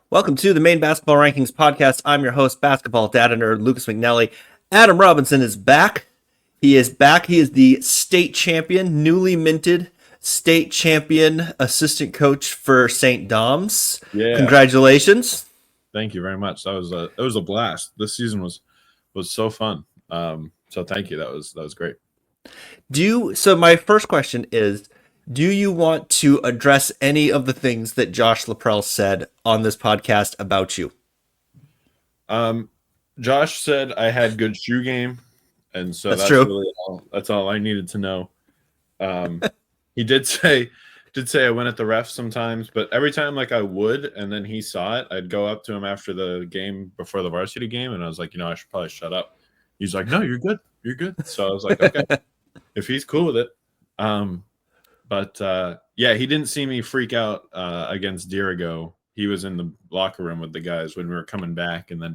Welcome to the Main Basketball Rankings podcast. I'm your host, basketball data nerd Lucas McNelly. Adam Robinson is back. He is back. He is the state champion, newly minted state champion assistant coach for St. Dom's. Yeah. Congratulations. Thank you very much. It was a blast. This season was so fun. So thank you. That was great. So my first question is, do you want to address any of the things that Josh Laprelle said on this podcast about you? Josh said I had good shoe game, and so that's true. Really that's all I needed to know. He did say I went at the ref sometimes, but every time I would, and then he saw it, I'd go up to him after the game before the varsity game, and I was like, I should probably shut up. He's like, no, you're good. You're good. So I was like, okay, if he's cool with it. But he didn't see me freak out against Dirigo. He was in the locker room with the guys when we were coming back, and then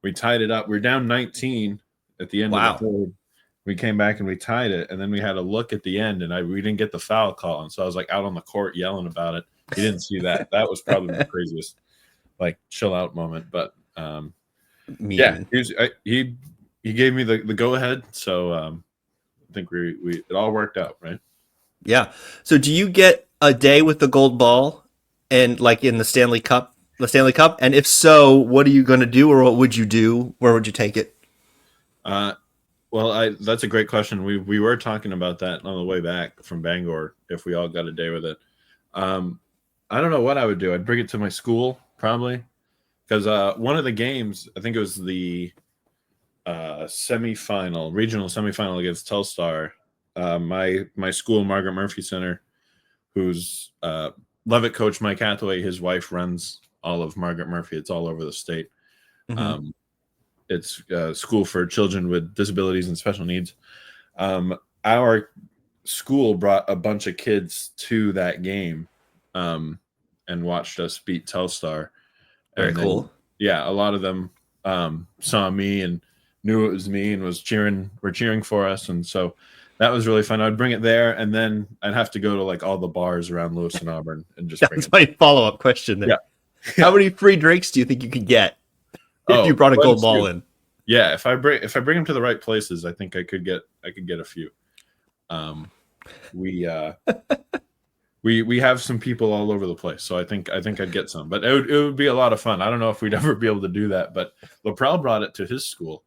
we tied it up. We were down 19 at the end of the third. We came back and we tied it, and then we had a look at the end, and we didn't get the foul call, and so I was out on the court yelling about it. He didn't see that. That was probably the craziest chill out moment. But he gave me the go ahead, so I think we it all worked out, right? Yeah. So do you get a day with the gold ball and in the Stanley Cup? And if so, what are you going to do, or what would you do? Where would you take it? Well, that's a great question. We were talking about that on the way back from Bangor, if we all got a day with it. I don't know what I would do. I'd bring it to my school, probably. Because one of the games, I think it was the regional semifinal against Telstar, my school, Margaret Murphy Center, who's Levitt coach Mike Hathaway, his wife runs all of Margaret Murphy. It's all over the state. Mm-hmm. It's a school for children with disabilities and special needs. Our school brought a bunch of kids to that game and watched us beat Telstar. Very cool. Yeah, a lot of them saw me and knew it was me and were cheering for us. And so that was really fun. I'd bring it there, and then I'd have to go to all the bars around Lewis and Auburn and just bring it. That's my follow-up question there. Yeah. How many free drinks do you think you could get if you brought a gold ball in? Yeah, if I bring them to the right places, I think I could get a few. We have some people all over the place, so I think I'd get some. But it would be a lot of fun. I don't know if we'd ever be able to do that, but Laprelle brought it to his school,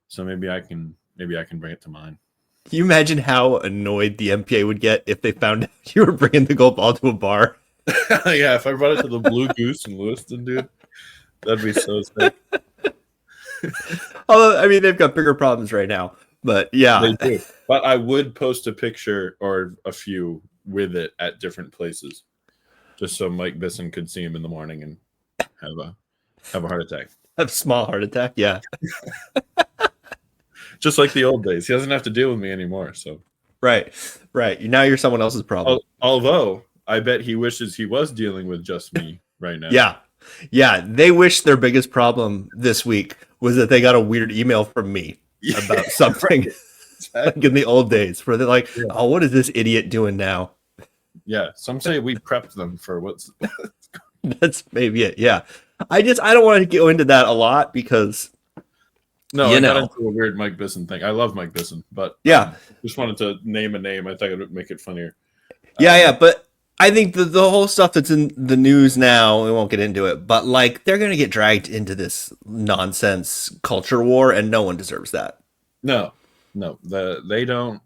so maybe I can bring it to mine. Can you imagine how annoyed the MPA would get if they found out you were bringing the gold ball to a bar? Yeah, if I brought it to the Blue Goose in Lewiston, dude, that'd be so sick. Although, they've got bigger problems right now. But yeah. They do. But I would post a picture or a few with it at different places, just so Mike Bisson could see him in the morning and have a heart attack. A small heart attack, yeah. Just like the old days. He doesn't have to deal with me anymore. So Right. Now you're someone else's problem. Although I bet he wishes he was dealing with just me right now. Yeah. They wish their biggest problem this week was that they got a weird email from me about something. Exactly. In the old days, where they're like, "Oh, what is this idiot doing now?" Yeah, some say we prepped them for what's. That's maybe it. Yeah, I don't want to go into that a lot because. No, I got into a weird Mike Bisson thing. I love Mike Bisson, but just wanted to name a name. I thought it would make it funnier. But I think the whole stuff that's in the news now, we won't get into it, but they're going to get dragged into this nonsense culture war, and no one deserves that. No, they don't.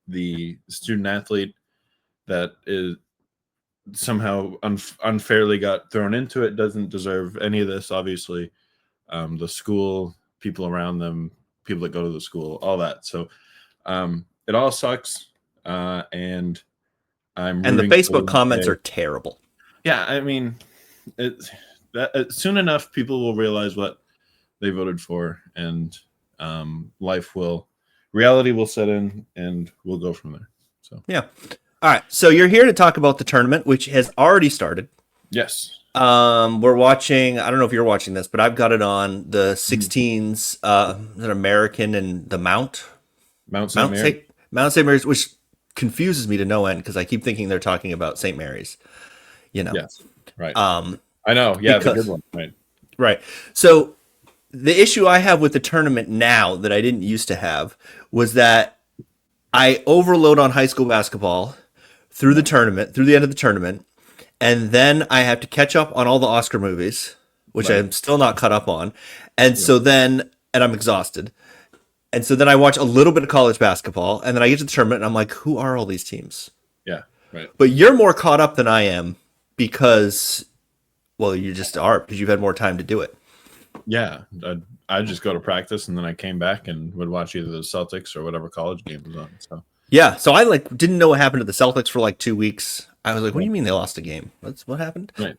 The student athlete that is somehow unfairly got thrown into it doesn't deserve any of this. Obviously, the school, people around them, people that go to the school, all that. So it all sucks, and the Facebook comments are terrible. Yeah, soon enough people will realize what they voted for, and reality will set in, and we'll go from there. So yeah. All right. So you're here to talk about the tournament, which has already started. Yes. We're watching. I don't know if you're watching this, but I've got it on the 16s. An American and the Mount St. Mary's, which confuses me to no end because I keep thinking they're talking about St. Mary's. Yes. Right. I know. Yeah, the good because one. Right. right. So the issue I have with the tournament now that I didn't used to have was that I overload on high school basketball through the tournament, through the end of the tournament, and then I have to catch up on all the Oscar movies, which Right. I'm still not caught up on. And Yeah. so then, and I'm exhausted. And so then I watch a little bit of college basketball, and then I get to the tournament, and I'm like, who are all these teams? Yeah. Right. But you're more caught up than I am because, well, you just are because you've had more time to do it. Yeah. I just go to practice and then I came back and would watch either the Celtics or whatever college game was on. So Yeah, so I like didn't know what happened to the Celtics for like 2 weeks. I was like, "What do you mean they lost a game? What happened?" right.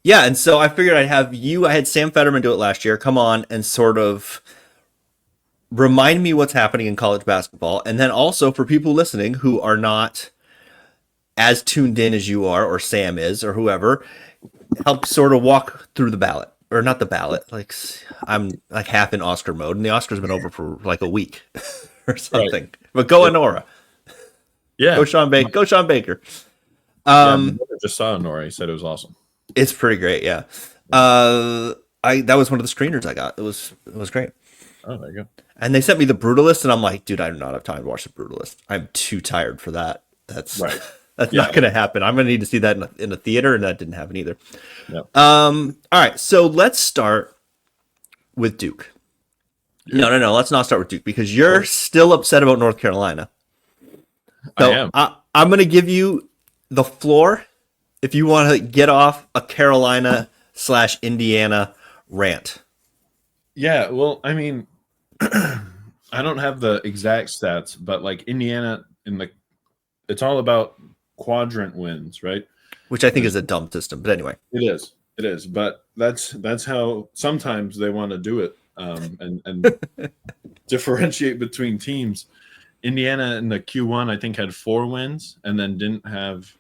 Yeah, and so I figured I'd have you. I had Sam Fetterman do it last year. Come on and sort of remind me what's happening in college basketball, and then also for people listening who are not as tuned in as you are, or Sam is, or whoever, help sort of walk through the ballot, or not the ballot. Like I'm like half in Oscar mode, and the Oscars been over for like a week or something. Right. But go Honora, Yeah. go Sean Baker, go Sean Baker. Yeah. I just saw Nora. He said it was awesome. It's pretty great, yeah. I that was one of the screeners I got. It was great. Oh, there you go. And they sent me the Brutalist, and I'm like, dude, I do not have time to watch the Brutalist. I'm too tired for that. That's Right. that's Yeah. not going to happen. I'm going to need to see that in a theater, and that didn't happen either. Yep. All right, so let's start with Duke. No. Let's not start with Duke because you're still upset about North Carolina. So I am. I'm going to give you the floor if you want to get off a Carolina/Indiana rant. Yeah. Well, I mean, I don't have the exact stats, but like Indiana it's all about quadrant wins, right? Which I think is a dumb system, but anyway. It is. It is. But that's how sometimes they want to do it, and differentiate between teams. Indiana in the Q1, I think, had 4 wins and then didn't have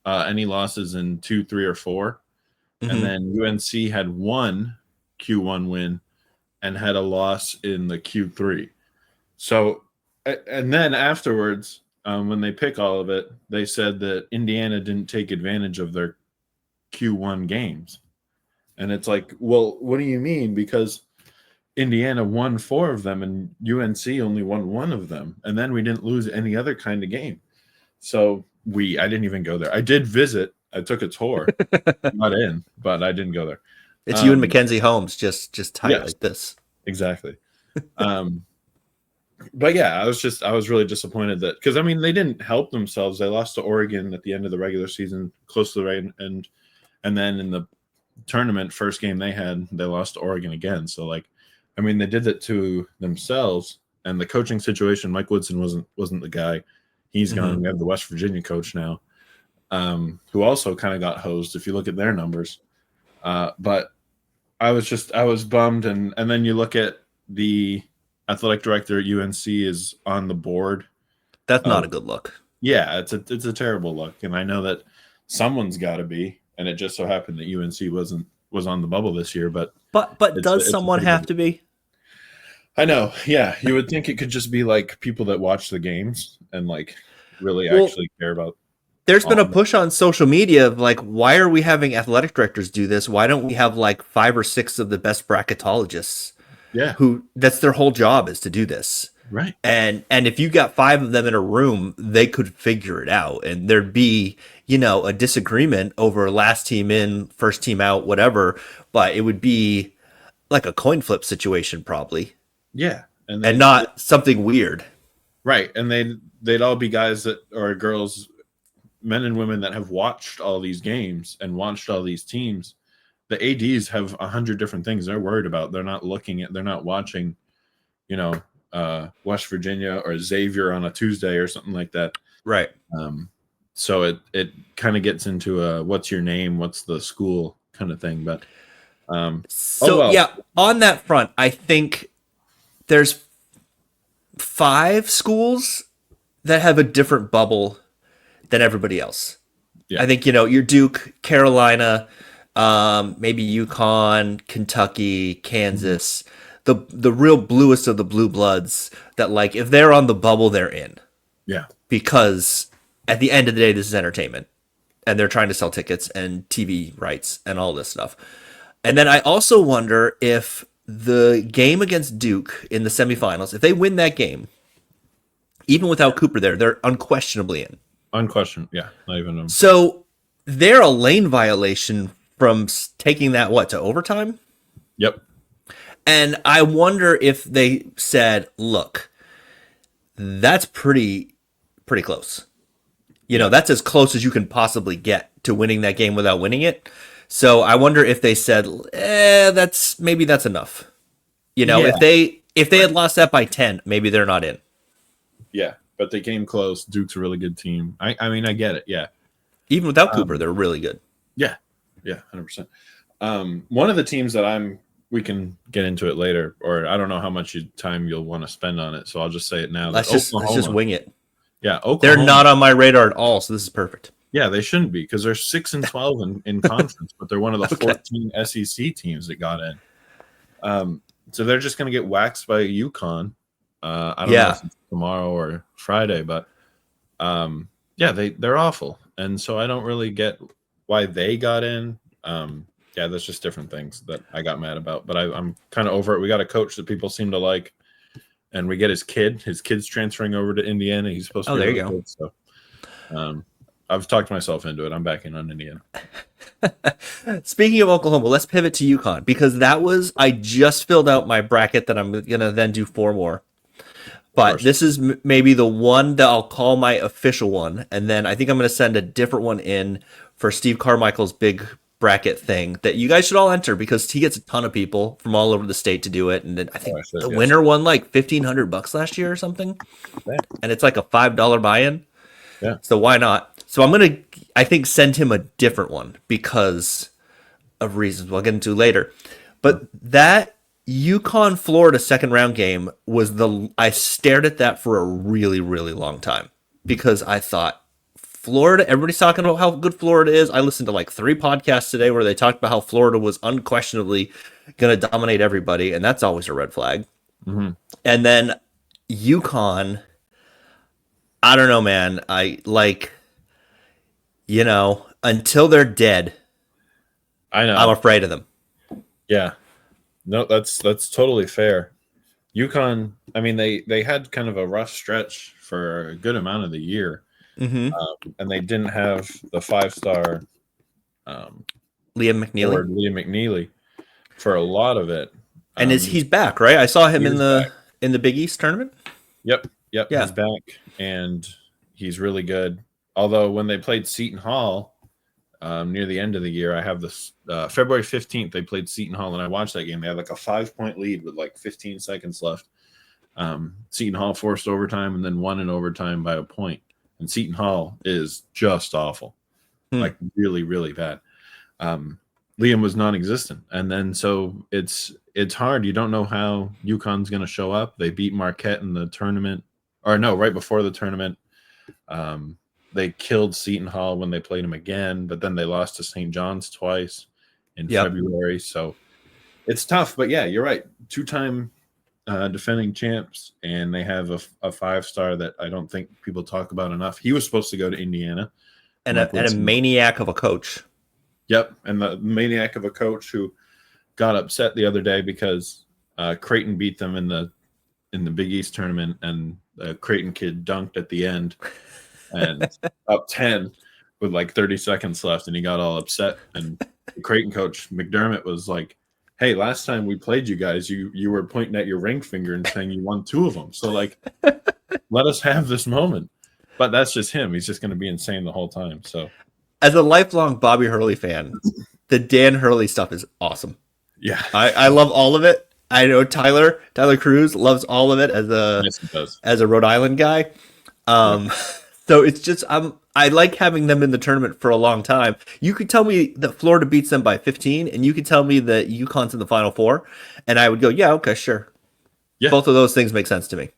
any losses in 2, 3, or 4. Mhm. And then UNC had 1 Q1 win and had a loss in the Q3. So, and then afterwards, when they pick all of it, they said that Indiana didn't take advantage of their Q1 games. And it's like, well, what do you mean? Because Indiana won 4 of them and UNC only won 1 of them. And then we didn't lose any other kind of game. So I didn't even go there. I did visit. I took a tour. Not in, but I didn't go there. It's you and Mackenzie Holmes just tight yes. like this. Exactly. But yeah, I was really disappointed that, because I mean, they didn't help themselves. They lost to Oregon at the end of the regular season, close to the right end, and then in the tournament, first game they had, they lost to Oregon again. So like, I mean, they did it to themselves. And the coaching situation, Mike Woodson wasn't the guy. He's gone. We have the West Virginia coach now, who also kind of got hosed if you look at their numbers. But I was bummed, and then you look at the athletic director at UNC is on the board. That's not a good look. Yeah, it's a terrible look, and I know that someone's got to be, and it just so happened that UNC was on the bubble this year. But does someone have to be? I know. Yeah, you would think it could just be like people that watch the games and like really actually care about. There's been a push on social media of like, why are we having athletic directors do this? Why don't we have like 5 or 6 of the best bracketologists? Yeah, who that's their whole job is to do this. Right. And if you got 5 of them in a room, they could figure it out, and there'd be, a disagreement over last team in, first team out, whatever, but it would be like a coin flip situation probably. Yeah. And not something weird. Right. And they'd all be guys that or girls, men and women that have watched all these games and watched all these teams. The ADs have 100 different things they're worried about. They're not watching, West Virginia or Xavier on a Tuesday or something like that. Right. So it kind of gets into a what's your name, what's the school kind of thing. But yeah, on that front, I think there's 5 schools that have a different bubble than everybody else. Yeah. I think, your Duke, Carolina, maybe UConn, Kentucky, Kansas, the real bluest of the blue bloods that like if they're on the bubble, they're in. Yeah. Because at the end of the day, this is entertainment. and they're trying to sell tickets and TV rights and all this stuff. And then I also wonder if the game against Duke in the semifinals, if they win that game, even without Cooper there, they're unquestionably in. Unquestioned, yeah, not even. So they're a lane violation from taking that to overtime. Yep. And I wonder if they said, "Look, that's pretty close. That's as close as you can possibly get to winning that game without winning it." So I wonder if they said, that's enough. If they had lost that by 10, maybe they're not in. Yeah, but they came close. Duke's a really good team. I mean, I get it. Yeah. Even without Cooper, they're really good. Yeah. Yeah, 100%. One of the teams that we can get into it later, or I don't know how much time you'll want to spend on it, so I'll just say it now. Let's just wing it. Yeah, Oklahoma. They're not on my radar at all, so this is perfect. Yeah, they shouldn't be because they're 6-12 in conference, but they're one of the 14 SEC teams that got in. So they're just going to get waxed by UConn. I don't know if it's tomorrow or Friday, but they're awful, and so I don't really get why they got in. That's just different things that I got mad about, but I'm kind of over it. We got a coach that people seem to like, and we get his kid's transferring over to Indiana. He's supposed to be there you go. Kid, so I've talked myself into it. I'm backing on Indiana. Speaking of Oklahoma, let's pivot to UConn because I just filled out my bracket that I'm going to then do 4 more. But this is maybe the one that I'll call my official one. And then I think I'm going to send a different one in for Steve Carmichael's big bracket thing that you guys should all enter because he gets a ton of people from all over the state to do it. And then I think the winner won like $1,500 last year or something. Yeah. And it's like a $5 buy-in. Yeah. So why not? So I'm going to, I think, send him a different one because of reasons we'll get into later. But that UConn Florida second round game was I stared at that for a really, really long time because I thought Florida, everybody's talking about how good Florida is. I listened to like 3 podcasts today where they talked about how Florida was unquestionably going to dominate everybody. And that's always a red flag. Mm-hmm. And then UConn, I don't know, man. I like, until they're dead, I know. I'm afraid of them. Yeah. No, that's totally fair. UConn, I mean, they had kind of a rough stretch for a good amount of the year. Mm-hmm. And they didn't have the 5-star Liam McNeely for a lot of it. And he's back, right? I saw him in the Big East tournament. Yep. Yeah. He's back, and he's really good. Although when they played Seton Hall near the end of the year, I have this February 15th, they played Seton Hall, and I watched that game. They had like a 5-point lead with like 15 seconds left. Seton Hall forced overtime and then won in overtime by a point. And Seton Hall is just awful, like really, really bad. Liam was non-existent, and then so it's hard. You don't know how UConn's going to show up. They beat Marquette in the tournament, or no, right before the tournament. They killed Seton Hall when they played them again, but then they lost to St. John's twice in February. So it's tough, but yeah, you're right. 2-time defending champs, and they have a 5-star that I don't think people talk about enough. He was supposed to go to Indiana. And a maniac of a coach. Yep, and the maniac of a coach who got upset the other day because Creighton beat them in the Big East tournament, and the Creighton kid dunked at the end and up 10 with like 30 seconds left, and he got all upset. And the Creighton coach McDermott was like, "Hey, last time we played you guys, you were pointing at your ring finger and saying you won 2 of them. So like, let us have this moment." But that's just him. He's just going to be insane the whole time. So, as a lifelong Bobby Hurley fan, the Dan Hurley stuff is awesome. Yeah, I love all of it. I know Tyler Cruz loves all of it as a Rhode Island guy. So it's just I like having them in the tournament for a long time. You could tell me that Florida beats them by 15, and you could tell me that UConn's in the Final Four, and I would go, yeah, okay, sure. Yeah. Both of those things make sense to me.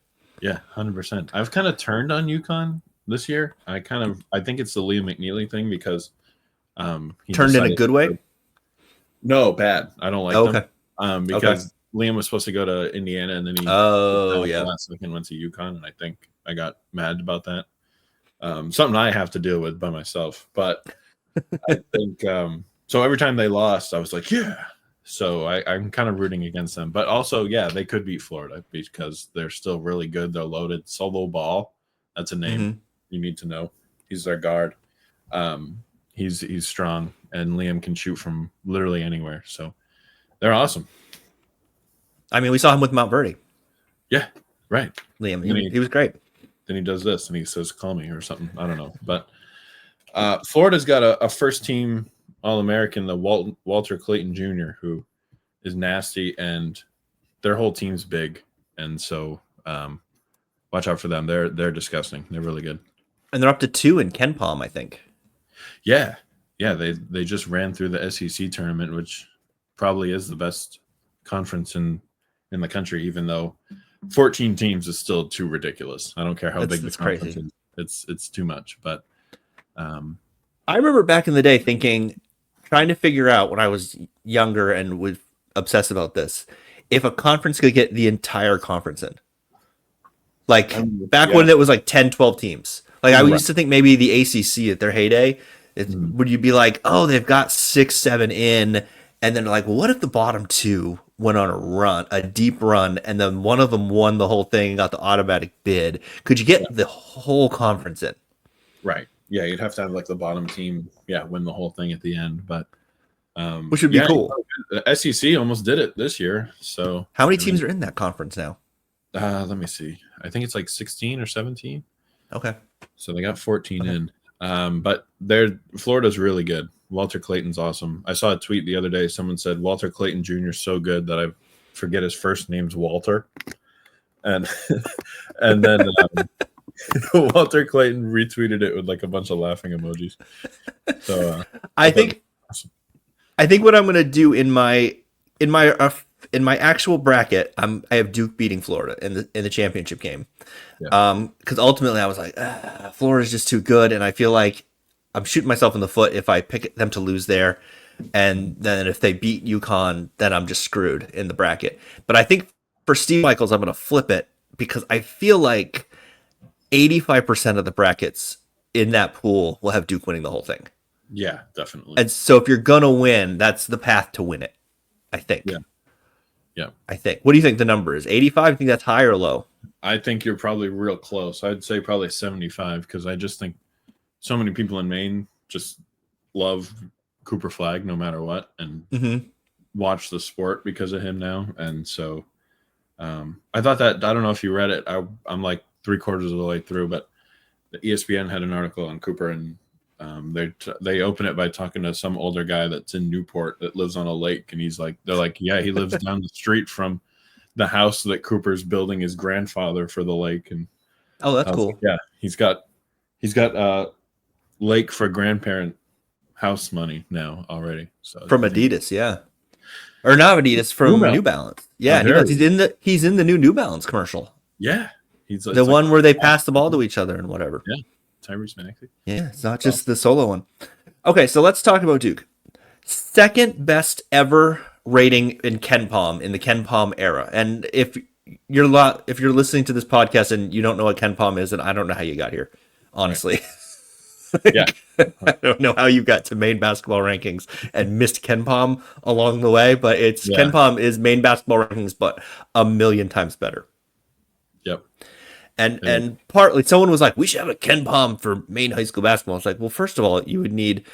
Yeah, 100%. I've kind of turned on UConn this year. I think it's the Liam McNeely thing because he turned in a good way. No, bad. I don't like them. Because Liam was supposed to go to Indiana, and then he last second went to UConn, and I think I got mad about that. Something I have to deal with by myself. But I think so. Every time they lost, I was like, yeah. So I'm kind of rooting against them, but also, yeah, they could beat Florida because they're still really good. They're loaded. Solo Ball, that's a name Hmm. you need to know. He's their guard. He's strong, and Liam can shoot from literally anywhere. So they're awesome. I mean, we saw him with Mount Verdi. Yeah, right. Liam, Then he was great. then he does this, and he says, "Call me" or something. I don't know, but Florida's got a first team All American, the Walter Clayton Jr., who is nasty, and their whole team's big, and so watch out for them. They're disgusting. They're really good. And they're up to 2 in Ken Palm, I think. Yeah, yeah. They just ran through the SEC tournament, which probably is the best conference in the country, even though 14 teams is still too ridiculous. I don't care how big the conference crazy. is. It's too much. But I remember back in the day trying to figure out when I was younger and was obsessed about this, if a conference could get the entire conference in. Like back when it was like 10, 12 teams. Like I used to think maybe the ACC at their heyday, would you be like, oh, they've got 6, 7 in, and then like, well, what if the bottom 2 went on a deep run, and then one of them won the whole thing and got the automatic bid? Could you get the whole conference in? Right. Yeah, you'd have to have like the bottom team, win the whole thing at the end. But Which would be cool. The SEC almost did it this year. So how many teams are in that conference now? Let me see. I think it's like 16 or 17. Okay. So they got 14 in. But Florida's really good. Walter Clayton's awesome. I saw a tweet the other day. Someone said Walter Clayton Jr. is so good that I forget his first name's Walter. And and then Walter Clayton retweeted it with like a bunch of laughing emojis. So I think what I'm gonna do in my actual bracket, I have Duke beating Florida in the championship game. Yeah. Because ultimately I was like, Florida's just too good, and I feel like I'm shooting myself in the foot if I pick them to lose there, and then if they beat UConn, then I'm just screwed in the bracket. But I think for Steve Michaels, I'm gonna flip it because I feel like 85% of the brackets in that pool will have Duke winning the whole thing. Yeah, definitely. And so if you're gonna win, that's the path to win it, I think. Yeah. I think. What do you think the number is? 85? You think that's high or low? I think you're probably real close. I'd say probably 75 because I just think so many people in Maine just love Cooper Flagg no matter what and watch the sport because of him now. And so I thought that, I don't know if you read it. I'm like 3/4 of the way through, but the ESPN had an article on Cooper, and they open it by talking to some older guy that's in Newport that lives on a lake, and they're like, yeah, he lives down the street from the house that Cooper's building his grandfather for the lake. And oh, that's cool. Like, yeah, he's got lake for grandparent house money now already. So from Adidas, yeah, or not Adidas, from New Balance. Yeah, he's in the new New Balance commercial. Yeah, he's the one like, where they pass the ball to each other and whatever. Yeah. Tyrese Maxey. Yeah, it's not just the solo one. Okay, so let's talk about Duke. Second best ever rating in Ken Palm in the Ken Palm era. And if you're listening to this podcast and you don't know what Ken Palm is, then I don't know how you got here, honestly. Right. Yeah. I don't know how you got to Maine basketball rankings and missed Ken Palm along the way, but Ken Palm is Maine basketball rankings, but a million times better. Yep. And partly someone was like, we should have a Ken Palm for Maine high school basketball. It's like, well, first of all, you would need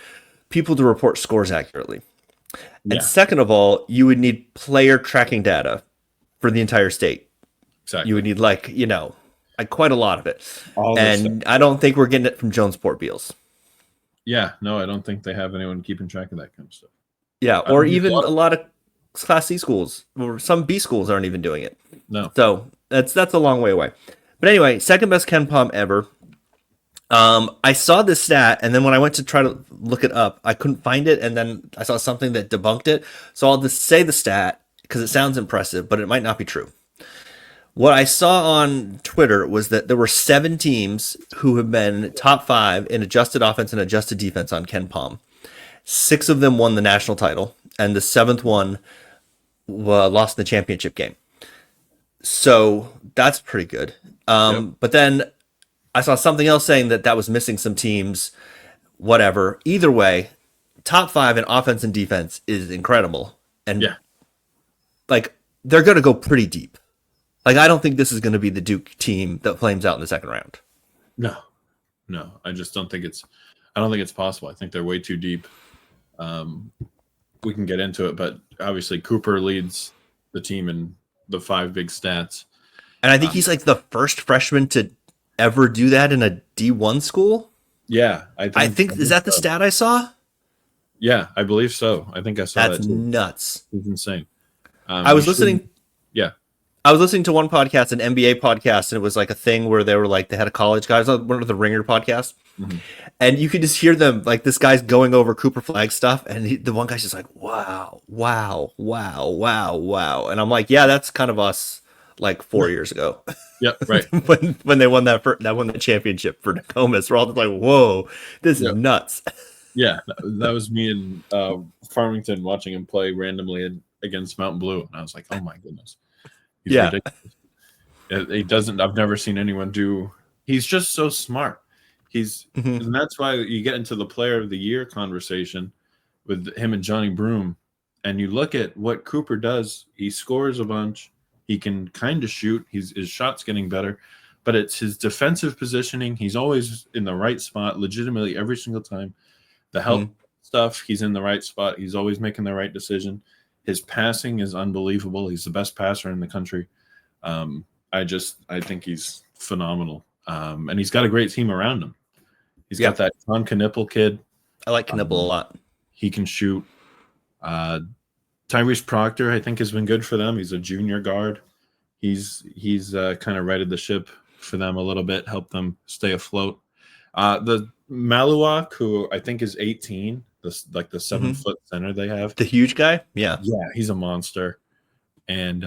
people to report scores accurately. And second of all, you would need player tracking data for the entire state. Exactly. You would need like quite a lot of it. And I don't think we're getting it from Jonesport Beals. Yeah, no, I don't think they have anyone keeping track of that kind of stuff. Yeah, or even a lot of Class C schools, or some B schools aren't even doing it. No. So that's a long way away. But anyway, second best Ken Palm ever. I saw this stat, and then when I went to try to look it up, I couldn't find it, and then I saw something that debunked it. So I'll just say the stat because it sounds impressive, but it might not be true. What I saw on Twitter was that there were 7 teams who have been top 5 in adjusted offense and adjusted defense on Ken Palm. 6 of them won the national title, and the 7th one lost in the championship game. So that's pretty good. But then I saw something else saying that was missing some teams whatever. Either way, top 5 in offense and defense is incredible. And Yeah. like they're going to go pretty deep. Like I don't think this is going to be the Duke team that flames out in the second round. No. I just don't think it's. I don't think it's possible. I think they're way too deep. We can get into it, but obviously Cooper leads the team in the 5 big stats. And I think he's like the first freshman to ever do that in a D1 school. Yeah, I think is that the stat I saw? Yeah, I believe so. I think I saw That's that too. nuts. It's insane. I was listening. Yeah. I was listening to one podcast, an NBA podcast, and it was like a thing where they were like, they had a college guy, it was on one of the Ringer podcasts, and you could just hear them, like this guy's going over Cooper Flag stuff, and the one guy's just like, wow. And I'm like, yeah, that's kind of us like 4 years ago. Yeah, right. when they won that championship for Nokomis, we're all just like, whoa, this is nuts. Yeah, that was me in Farmington watching him play randomly against Mountain Blue, and I was like, oh my goodness. He's ridiculous. He doesn't. I've never seen anyone do. He's just so smart. And that's why you get into the Player of the Year conversation with him and Johnny Broom, and you look at what Cooper does. He scores a bunch. He can kind of shoot. His shot's getting better, but it's his defensive positioning. He's always in the right spot, legitimately every single time. The help stuff, he's in the right spot. He's always making the right decision. His passing is unbelievable. He's the best passer in the country. I think he's phenomenal. And he's got a great team around him. He's got that Tom Knipple kid. I like Knipple a lot. He can shoot. Tyrese Proctor, I think, has been good for them. He's a junior guard. He's kind of righted the ship for them a little bit, helped them stay afloat. The Maluak, who I think is 18, the 7-foot center they have. The huge guy? Yeah. Yeah, he's a monster. And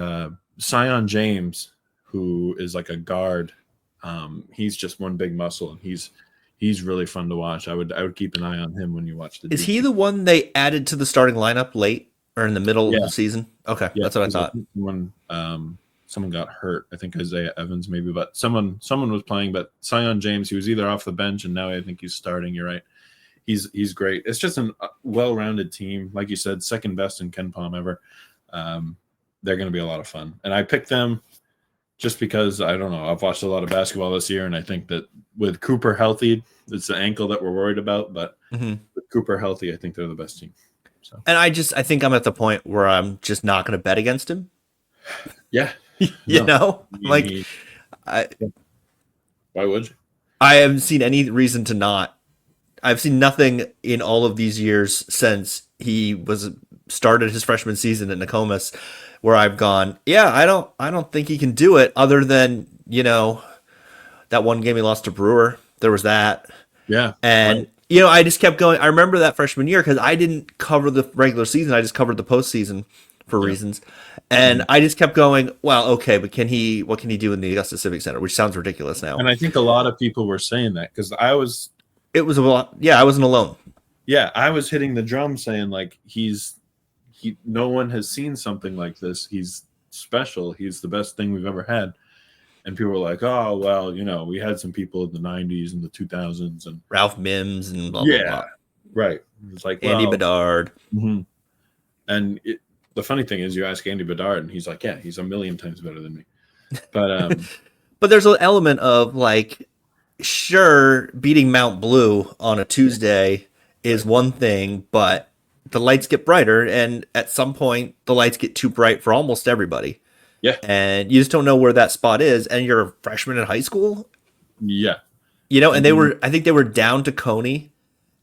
Sion James, who is like a guard, he's just one big muscle, and he's really fun to watch. I would keep an eye on him when you watch the Is he the one they added to the starting lineup late or in the middle of the season? Okay, that's what I thought. When someone got hurt, I think Isaiah Evans maybe, but someone was playing. But Sion James, he was either off the bench, and now I think he's starting. You're right. He's great. It's just a well-rounded team, like you said, second best in Ken Pom ever. They're going to be a lot of fun, and I picked them just because I don't know. I've watched a lot of basketball this year, and I think that with Cooper healthy, it's the ankle that we're worried about. But with Cooper healthy, I think they're the best team. So. And I think I'm at the point where I'm just not going to bet against him. Yeah, you know, like why would you? I haven't seen any reason to not. I've seen nothing in all of these years since he started his freshman season at Nokomis where I've gone, yeah, I don't think he can do it, other than, you know, that one game he lost to Brewer. There was that. Yeah. And you know, I just kept going. I remember that freshman year because I didn't cover the regular season. I just covered the postseason for reasons. And I just kept going, well, okay, but what can he do in the Augusta Civic Center? Which sounds ridiculous now. And I think a lot of people were saying that because it was a lot. Yeah, I wasn't alone. Yeah, I was hitting the drum saying like no one has seen something like this. He's special. He's the best thing we've ever had. And people were like, oh, well, you know, we had some people in the 90s and the 2000s. And Ralph Mims and blah, blah, blah. Right. It's like, Andy Bedard. Mm-hmm. And the funny thing is you ask Andy Bedard, and he's like, yeah, he's a million times better than me. But but there's an element of like, sure, beating Mount Blue on a Tuesday is one thing, but the lights get brighter, and at some point the lights get too bright for almost everybody. Yeah. And you just don't know where that spot is, and you're a freshman in high school. Yeah. You know, and I think they were down to Coney,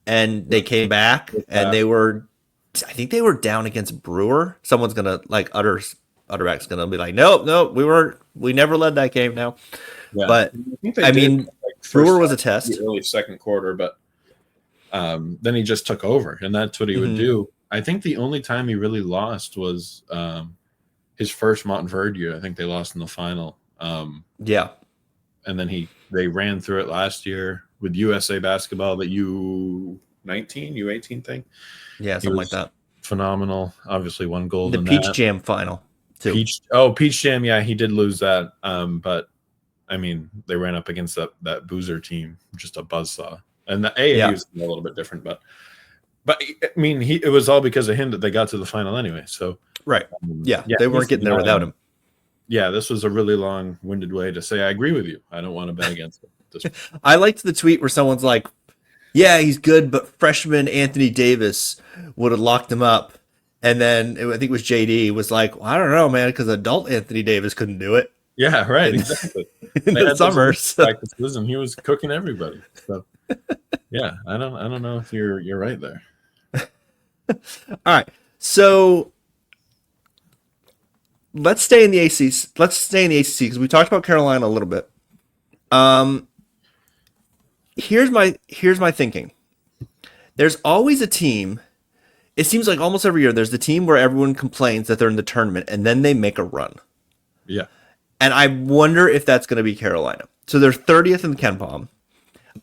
and they came back, and I think they were down against Brewer. Someone's gonna like Utterback's gonna be like, nope, we never led that game now. Yeah. But I mean, Brewer was a test. Early second quarter, but then he just took over, and that's what he would do. I think the only time he really lost was his first Montverde year. I think they lost in the final. Yeah. And then they ran through it last year with USA basketball, the U18 thing. Yeah, something like that. Phenomenal. Obviously won gold in the Peach that. Jam final too. Peach Jam, yeah, he did lose that. But I mean, they ran up against that Boozer team, just a buzzsaw. And the AAU Yeah. was a little bit different, but I mean, it was all because of him that they got to the final anyway. So Right. Yeah. They weren't getting there without him. Yeah, this was a really long-winded way to say I agree with you. I don't want to bet against him. I liked the tweet where someone's like, yeah, he's good, but freshman Anthony Davis would have locked him up. And then I think it was JD was like, well, I don't know, man, because adult Anthony Davis couldn't do it. Yeah, right, exactly. In the summer, practices, and he was cooking everybody. So, yeah, I don't know if you're right there. All right, so let's stay in the ACC. Let's stay in the ACC because we talked about Carolina a little bit. Here's my thinking. There's always a team. It seems like almost every year there's the team where everyone complains that they're in the tournament and then they make a run. Yeah. And I wonder if that's going to be Carolina. So they're 30th in the Ken Palm.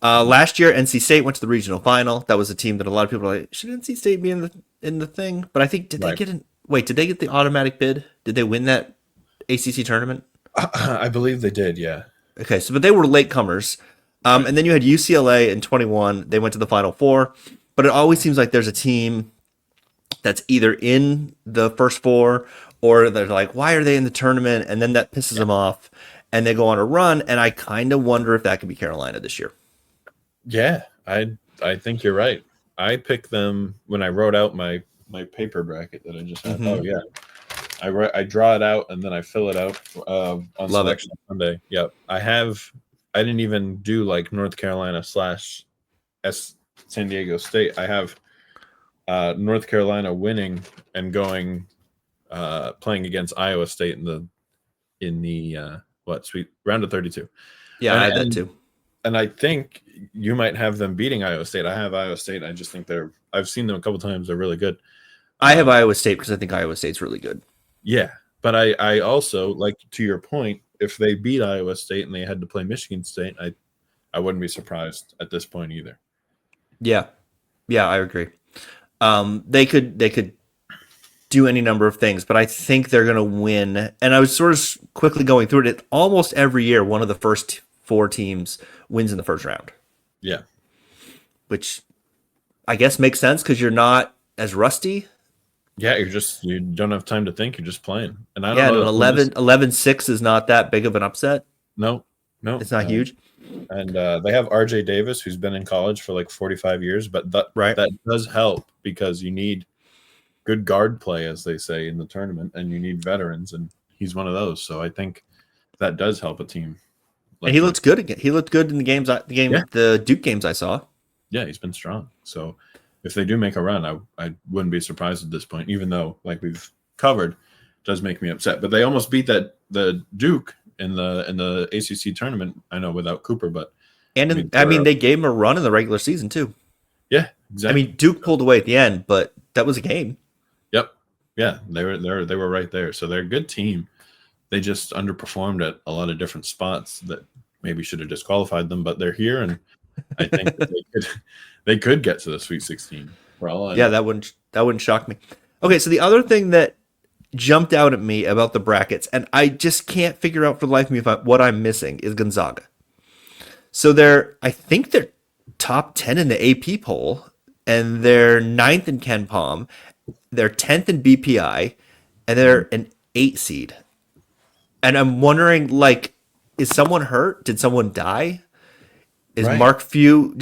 Last year, NC State went to the regional final. That was a team that a lot of people are like, should NC State be in the thing? But I think did they get the automatic bid? Did they win that ACC tournament? I believe they did. Yeah. Okay, so but they were latecomers. And then you had UCLA in 21. They went to the Final Four. But it always seems like there's a team that's either in the first four or they're like, why are they in the tournament? And then that pisses them off and they go on a run. And I kind of wonder if that could be Carolina this year. Yeah, I think you're right. I picked them when I wrote out my paper bracket that I just had. Mm-hmm. Oh, yeah. I draw it out and then I fill it out on Love Selection Sunday. Yep. I didn't even do like North Carolina / San Diego State. I have North Carolina winning and going playing against Iowa State in the sweet round of 32. Yeah, I had that too. And I think you might have them beating Iowa State. I have Iowa State. I just think I've seen them a couple times. They're really good. I have Iowa State because I think Iowa State's really good. Yeah, but I also, like to your point, if they beat Iowa State and they had to play Michigan State, I wouldn't be surprised at this point either. Yeah, I agree. They could do any number of things, but I think they're going to win. And I was sort of quickly going through it. Almost every year, one of the first four teams wins in the first round. Yeah, which I guess makes sense because you're not as rusty. Yeah, you don't have time to think. You're just playing. And I don't know. 11-6 is not that big of an upset. No, it's not huge. And they have RJ Davis, who's been in college for like 45 years, but that does help because you need good guard play, as they say in the tournament, and you need veterans, and he's one of those. So I think that does help a team. And he looked good again. He looked good in the Duke games I saw. Yeah, he's been strong. So if they do make a run, I wouldn't be surprised at this point, even though, like we've covered, it does make me upset. But they almost beat the Duke in the ACC tournament. I know without Cooper, but they gave him a run in the regular season too. Yeah, exactly. I mean, Duke pulled away at the end, but that was a game. Yep. Yeah, they were right there. So they're a good team. They just underperformed at a lot of different spots that maybe should have disqualified them, but they're here, and I think that they could get to the Sweet 16. For all I know. That wouldn't shock me. Okay, so the other thing that jumped out at me about the brackets, and I just can't figure out for the life of me what I'm missing, is Gonzaga. So I think they're top 10 in the AP poll, and they're 9th in Ken Palm, they're 10th in BPI, and they're an 8 seed. And I'm wondering, like, is someone hurt? Did someone die? Did Mark Few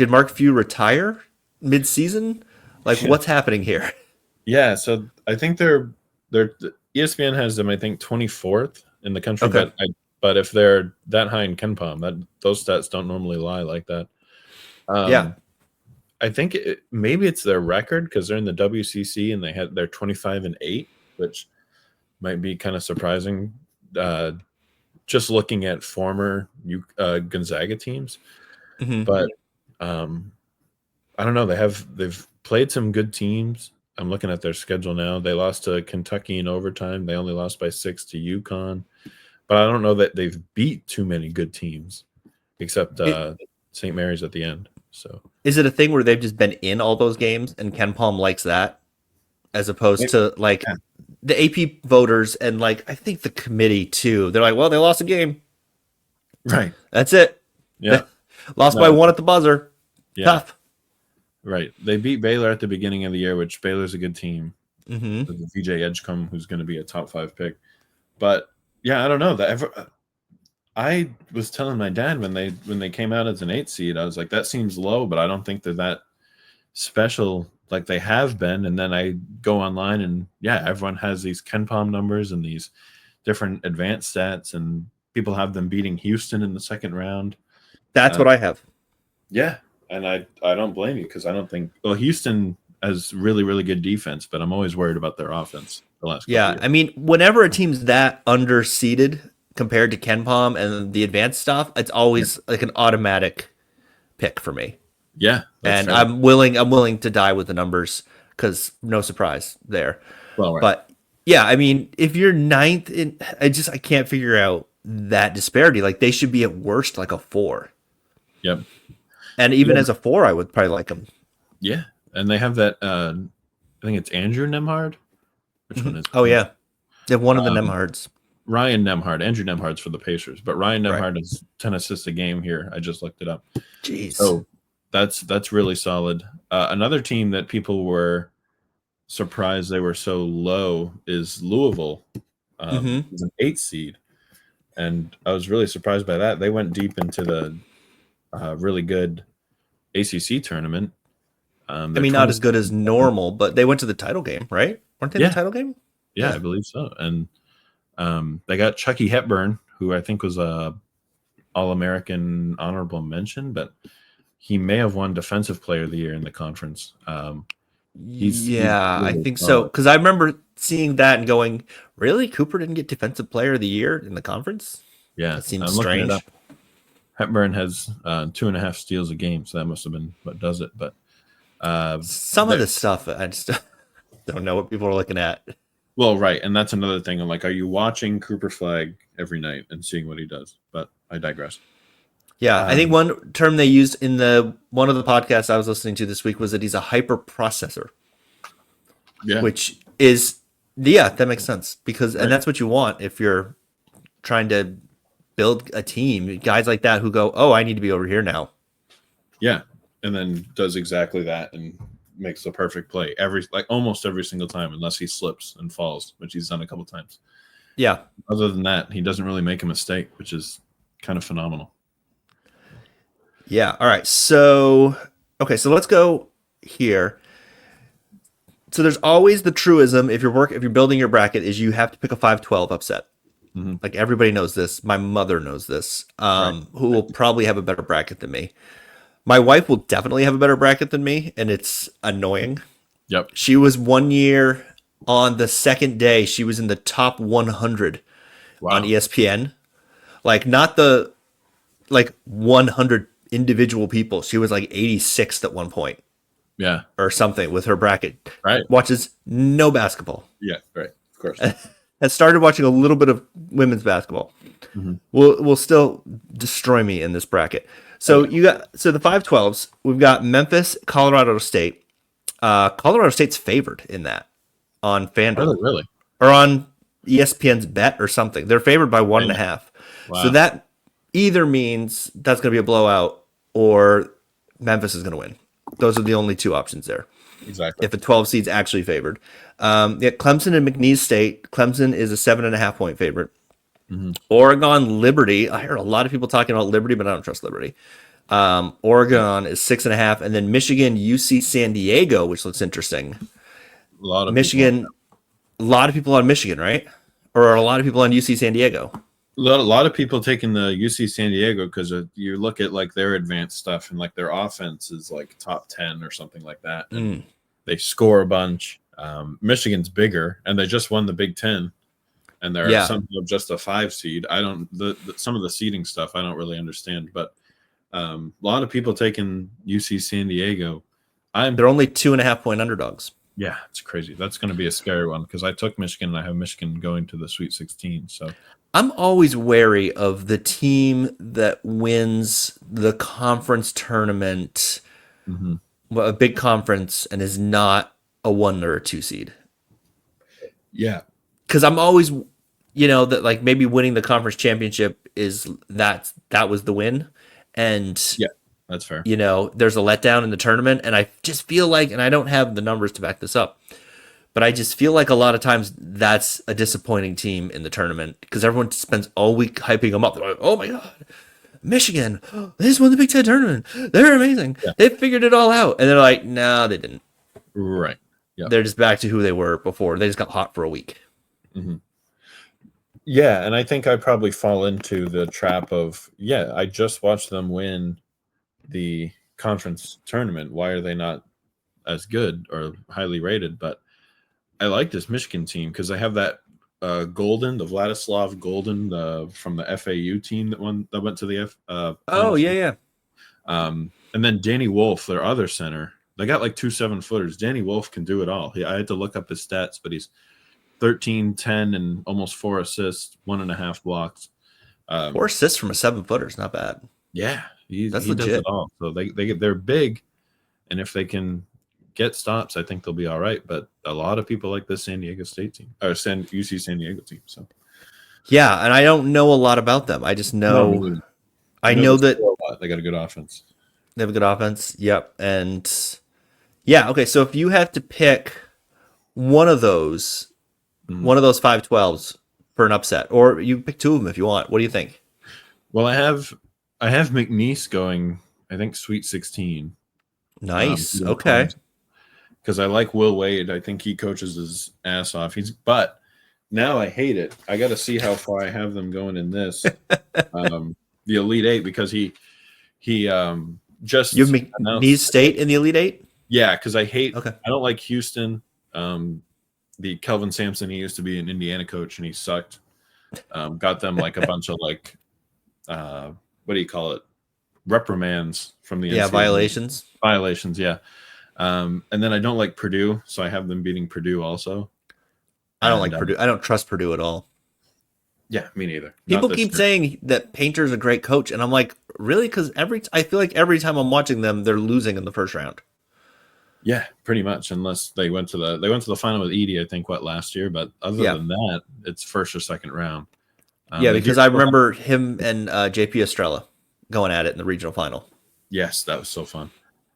retire mid-season? Like, what's happening here? Yeah, so I think they're ESPN has them, I think, 24th in the country. Okay. But if they're that high in Ken Palm, those stats don't normally lie like that. Yeah. I think maybe it's their record because they're in the WCC and they're 25-8, which might be kind of surprising. Just looking at former Gonzaga teams, but I don't know. They've played some good teams. I'm looking at their schedule now. They lost to Kentucky in overtime. They only lost by 6 to UConn, but I don't know that they've beat too many good teams, except St. Mary's at the end. So is it a thing where they've just been in all those games and Ken Palm likes that, as opposed to like? Yeah. The AP voters and like I think the committee too. They're like, well, they lost a game. Right. That's it. Yeah. Lost by 1 at the buzzer. Yeah, Tough. right. They beat Baylor at the beginning of the year, which Baylor's a good team. Mm-hmm. With VJ Edgecombe, who's going to be a top 5 pick. But yeah, I don't know. I was telling my dad when they came out as an 8 seed, I was like, that seems low, but I don't think they're that special like they have been. And then I go online and yeah, everyone has these Ken Palm numbers and these different advanced stats, and people have them beating Houston in the second round. That's what I have. Yeah, and I don't blame you, because I don't think, well, Houston has really really good defense, but I'm always worried about their offense the last couple Yeah, years. I mean, whenever a team's that underseeded compared to Ken Palm and the advanced stuff, it's always like an automatic pick for me. Yeah, that's And fair. I'm willing to die with the numbers because no surprise there. Well, right. But yeah, I mean, if you're ninth in, I can't figure out that disparity. Like they should be at worst like a 4, Yep. and even Yeah. as a 4, I would probably like them. Yeah, and they have that. I think it's Andrew Nemhard. Which one is it? Oh yeah, they have one of the Um, Nemhards. Ryan Nemhard. Andrew Nemhard's for the Pacers, but Ryan Right. Nemhard has 10 assists a game here. I just looked it up. Jeez. So that's really solid. Another team that people were surprised they were so low is Louisville. It's an 8 seed, and I was really surprised by that. They went deep into the really good ACC tournament. I mean, not as good as normal, but they went to the title game, right? Weren't they in Yeah. the title game? Yeah, Yeah. I believe so. And they got Chucky Hepburn, who I think was a All-American honorable mention, but he may have won Defensive Player of the Year in the conference. He's Yeah, I really think so. solid. Because I remember seeing that and going, really? Cooper didn't get Defensive Player of the Year in the conference? Yeah, That seems I'm looking it strange. up. Hepburn has 2.5 steals a game, so that must have been what does it. But Some of this stuff, I just don't know what people are looking at. well, right, and that's another thing. I'm like, are you watching Cooper Flag every night and seeing what he does? But I digress. Yeah, I think one term they used in one of the podcasts I was listening to this week was that he's a hyper processor, Yeah, which is, yeah, that makes sense because, and that's what you want if you're trying to build a team. Guys like that who go, oh, I need to be over here now. yeah, and then does exactly that and makes the perfect play almost every single time, unless he slips and falls, which he's done a couple times. Yeah. Other than that, he doesn't really make a mistake, which is kind of phenomenal. Yeah. All right. So, okay. So let's go here. So there's always the truism if you're building your bracket is you have to pick a 5-12 upset. Mm-hmm. Like everybody knows this. My mother knows this. Who will probably have a better bracket than me. My wife will definitely have a better bracket than me, and it's annoying. Yep. She was one year on the second day. She was in the top 100 on ESPN. Like not the 100 individual people. She was like 86th at one point. Yeah. Or something with her bracket. Right. Watches no basketball. Yeah. Right. Of course. Has started watching a little bit of women's basketball. Mm-hmm. Will still destroy me in this bracket. So the 5-12s. We've got Memphis, Colorado State. Colorado State's favored in that on FanDuel Really? or on ESPN's bet or something. They're favored by 1.5. Wow. So that either means that's going to be a blowout or Memphis is going to win. Those are the only two options there. Exactly. If a 12 seed's actually favored. Clemson and McNeese State. Clemson is a 7.5-point favorite. Mm-hmm. Oregon Liberty. I heard a lot of people talking about Liberty, but I don't trust Liberty. Oregon is 6.5, and then Michigan, UC San Diego, which looks interesting. A lot of Michigan, a lot of people on Michigan, right? Or are a lot of people on UC San Diego? A lot of people taking the UC San Diego because you look at like their advanced stuff and like their offense is like top 10 or something like that. And they score a bunch. Michigan's bigger, and they just won the Big Ten, and they're somehow just a 5 seed. I don't some of the seeding stuff I don't really understand, but a lot of people taking UC San Diego. They're only 2.5-point underdogs. Yeah, it's crazy. That's going to be a scary one because I took Michigan and I have Michigan going to the Sweet 16. So I'm always wary of the team that wins the conference tournament, a big conference, and is not a 1 or a 2 seed. Yeah, because I'm always, that like maybe winning the conference championship is that was the win, and That's fair. There's a letdown in the tournament, and I just feel like, and I don't have the numbers to back this up, but I just feel like a lot of times that's a disappointing team in the tournament because everyone spends all week hyping them up. They're like, oh my God, Michigan, they just won the Big Ten tournament. They're amazing. Yeah. They figured it all out. And they're like, no, they didn't. Right. Yeah. They're just back to who they were before. They just got hot for a week. Mm-hmm. Yeah, and I think I probably fall into the trap of, I just watched them win the conference tournament. Why are they not as good or highly rated? But I like this Michigan team because I have that Golden, the Vladislav Golden from the FAU team that went to the yeah. And then Danny Wolf, their other center. They got like 2 7-footers. Danny Wolf can do it all. I had to look up his stats, but he's 13, 10, and almost 4 assists, 1.5 blocks. 4 assists from a 7-footer is not bad. Yeah, he legit. does it all. So they're big, and if they can get stops, I think they'll be all right. But a lot of people like this San Diego State team or UC San Diego team. So yeah, and I don't know a lot about them. I just know I know that they got a good offense. They have a good offense. Yep, and yeah, okay. So if you have to pick one of those 5-12s for an upset, or you pick 2 of them if you want. What do you think? Well, I have McNeese going, I think, Sweet 16. Nice. Okay. Because I like Will Wade. I think he coaches his ass off. But now I hate it. I got to see how far I have them going in this, the Elite Eight, because he just you have McNeese State in the Elite Eight. Yeah, because I hate. Okay. I don't like Houston. The Kelvin Sampson, he used to be an Indiana coach and he sucked. Got them like a bunch of like, what do you call it? Reprimands from the NCAA. Violations. Violations, yeah. And then I don't like Purdue, so I have them beating Purdue also. I don't like Purdue. I don't trust Purdue at all. Yeah, me neither. People keep saying that Painter's a great coach, and I'm like, really? Because I feel like every time I'm watching them, they're losing in the first round. Yeah, pretty much. Unless they went to the final with Edie, I think, last year. But other than that, it's first or second round. Because I remember him and JP Estrella going at it in the regional final. Yes, that was so fun.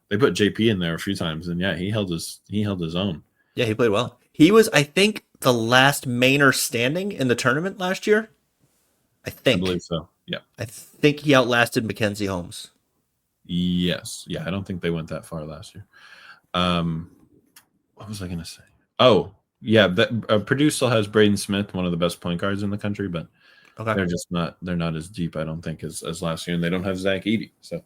They put JP in there a few times, and he held his own. Yeah, he played well. He was, I think, the last Mainer standing in the tournament last year. I believe so. Yeah. I think he outlasted Mackenzie Holmes. Yes. Yeah, I don't think they went that far last year. What was I going to say? Oh, yeah. Purdue still has Braden Smith, one of the best point guards in the country, but they're just not. They're not as deep, I don't think, as last year, and they don't have Zach Edey. So,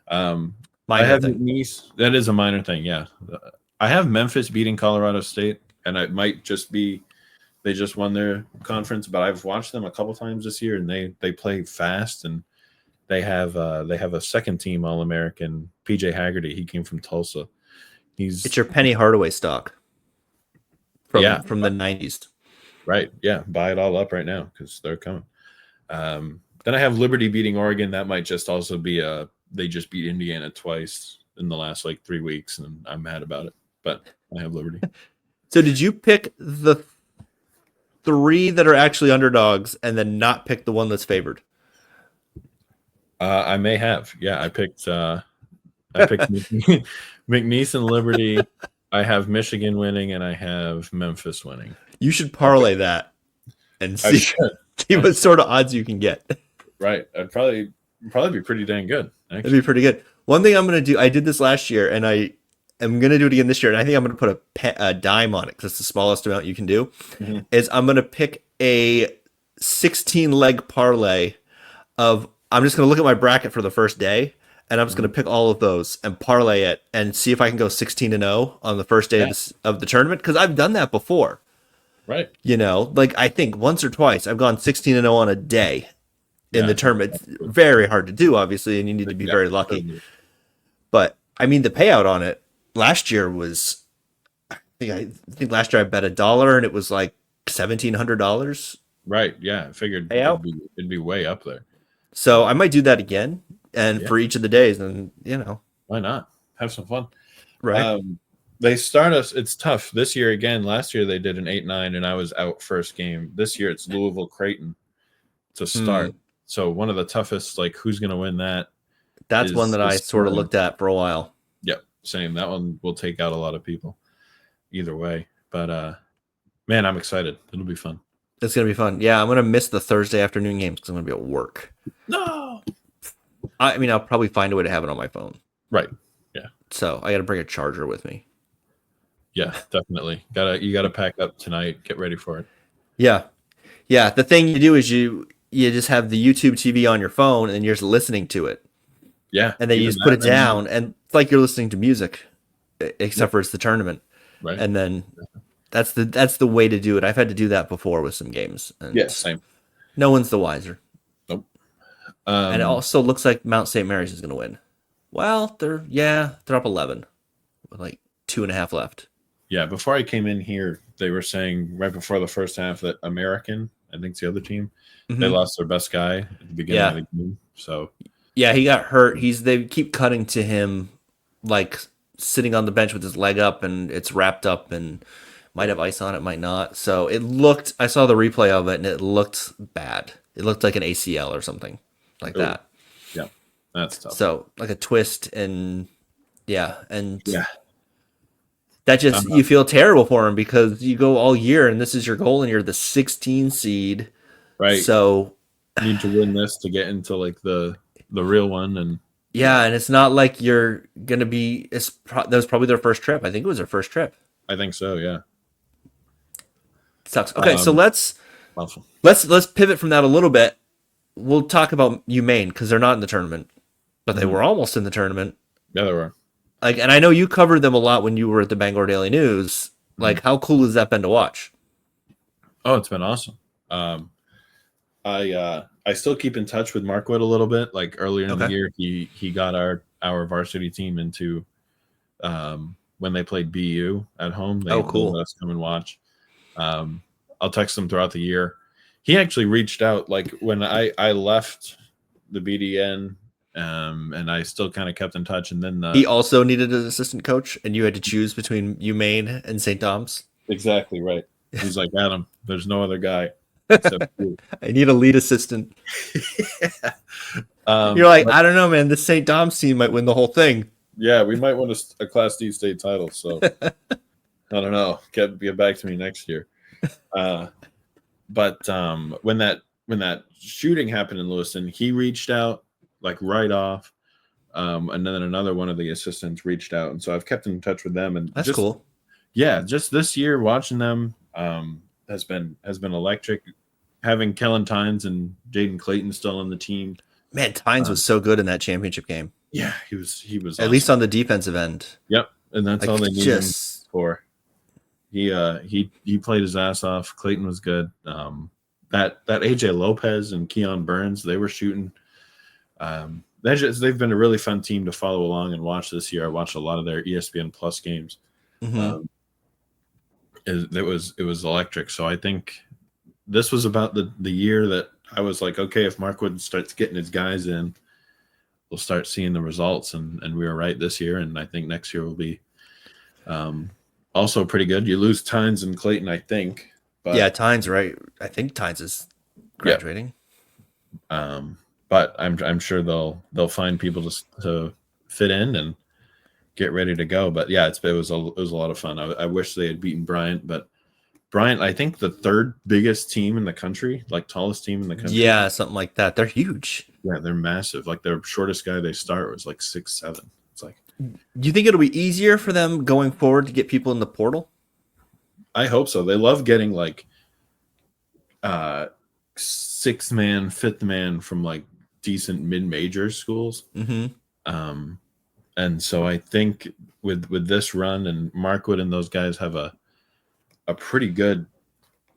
I have McNeese. That is a minor thing. Yeah, I have Memphis beating Colorado State, and it might just be they just won their conference. But I've watched them a couple times this year, and they play fast, and they have a second team All-American, PJ Haggerty. He came from Tulsa. It's your Penny Hardaway stock from the 90s. Right. Yeah. Buy it all up right now because they're coming. Then I have Liberty beating Oregon. That might just also be they just beat Indiana twice in the last 3 weeks, and I'm mad about it. But I have Liberty. So did you pick the 3 that are actually underdogs and then not pick the one that's favored? I may have. Yeah, I picked McNeese and Liberty. I have Michigan winning, and I have Memphis winning. You should parlay that and see what sort of odds you can get. Right. I'd probably be pretty dang good. Actually. It'd be pretty good. One thing I'm going to do, I did this last year, and I am going to do it again this year, and I think I'm going to put a dime on it because it's the smallest amount you can do, is I'm going to pick a 16-leg parlay of, I'm just going to look at my bracket for the first day, and I'm just going to pick all of those and parlay it and see if I can go 16-0 on the first day of the tournament, because I've done that before. Right. I think once or twice I've gone 16-0 on a day in the tournament. It's very hard to do, obviously, and you need to be very lucky. But I mean, the payout on it last year was, I think last year I bet $1 and it was like $1,700. Right. Yeah. I figured it'd be way up there. So I might do that again, and for each of the days, and why not have some fun? Right. They start us. It's tough this year again. Last year they did an 8-9, and I was out first game. This year it's Louisville Creighton to start. So one of the toughest. Who's going to win that? That's one that I is sort of scoring. looked at for a while. Yep, same. That one will take out a lot of people either way. But man, I'm excited. It'll be fun. It's gonna be fun. Yeah, I'm gonna miss the Thursday afternoon games because I'm gonna be at work. No. I mean, I'll probably find a way to have it on my phone. Right. Yeah. So I got to bring a charger with me. Yeah, definitely. You gotta pack up tonight. Get ready for it. Yeah, yeah. The thing you do is you just have the YouTube TV on your phone and you're just listening to it, Yeah. and then you even just put it that, and down, and it's like you're listening to music, except for it's the tournament, right. and then that's the way to do it. I've had to do that before with some games, and Yeah, same. no one's the wiser. Nope. And it also looks like Mount St. Mary's is going to win. Well, they're up 11 with like 2.5 left. Yeah, before I came in here, they were saying right before the first half that American, I think's the other team, they lost their best guy at the beginning of the game. So yeah, he got hurt. They keep cutting to him like sitting on the bench with his leg up, and it's wrapped up and might have ice on it, might not. So I saw the replay of it, and it looked bad. It looked like an ACL or something like that. Yeah, that's tough. So like a twist, and yeah. That just Uh-huh. you feel terrible for him because you go all year and this is your goal and you're the 16 seed. Right. So you need to win this to get into like the real one, and yeah, and it's not like you're gonna be. That was probably their first trip. I think it was their first trip. I think so. Yeah. Sucks. Okay, so let's pivot from that a little bit. We'll talk about UMaine because they're not in the tournament, but they were almost in the tournament. Yeah, they were. Like, and I know you covered them a lot when you were at the Bangor Daily News. Like, how cool has that been to watch? Oh, it's been awesome. I still keep in touch with Markwood a little bit. Like earlier in the year, he got our varsity team into when they played BU at home. They cool. let us come and watch. I'll text him throughout the year. He actually reached out like when I left the BDN. And I still kind of kept in touch, and then he also needed an assistant coach, and you had to choose between UMaine and St. Tom's. Exactly right. He's like, Adam, there's no other guy. I need a lead assistant. Yeah. You're like, I don't know, man. The St. Tom's team might win the whole thing. Yeah, we might win a Class D state title. So I don't know. Get back to me next year. But when that shooting happened in Lewiston, he reached out like right off, and then another one of the assistants reached out, and so I've kept in touch with them. And that's cool. Yeah, just this year watching them has been electric. Having Kellen Tynes and Jaden Clayton still on the team. Man, Tynes was so good in that championship game. Yeah, he was at awesome. least on the defensive end. Yep, and that's all they needed him for. He played his ass off. Clayton was good. That AJ Lopez and Keon Burns, they were shooting. They've been a really fun team to follow along and watch this year. I watched a lot of their ESPN Plus games. It was electric. So I think this was about the year that I was like, okay, if Markwood starts getting his guys in, we'll start seeing the results. And we were right this year, and I think next year will be also pretty good. You lose Tynes and Clayton, I think. But yeah, Tynes, right? I think Tynes is graduating. Yeah. But I'm sure they'll find people to fit in and get ready to go. But yeah, it was a lot of fun. I wish they had beaten Bryant, but Bryant, I think the third biggest team in the country, like tallest team in the country. Yeah, something like that. They're huge. Yeah, they're massive. Like their shortest guy they start was like 6'7". It's like. Do you think it'll be easier for them going forward to get people in the portal? I hope so. They love getting like sixth man, fifth man from like decent mid-major schools. And so I think with this run, and Markwood and those guys have a pretty good,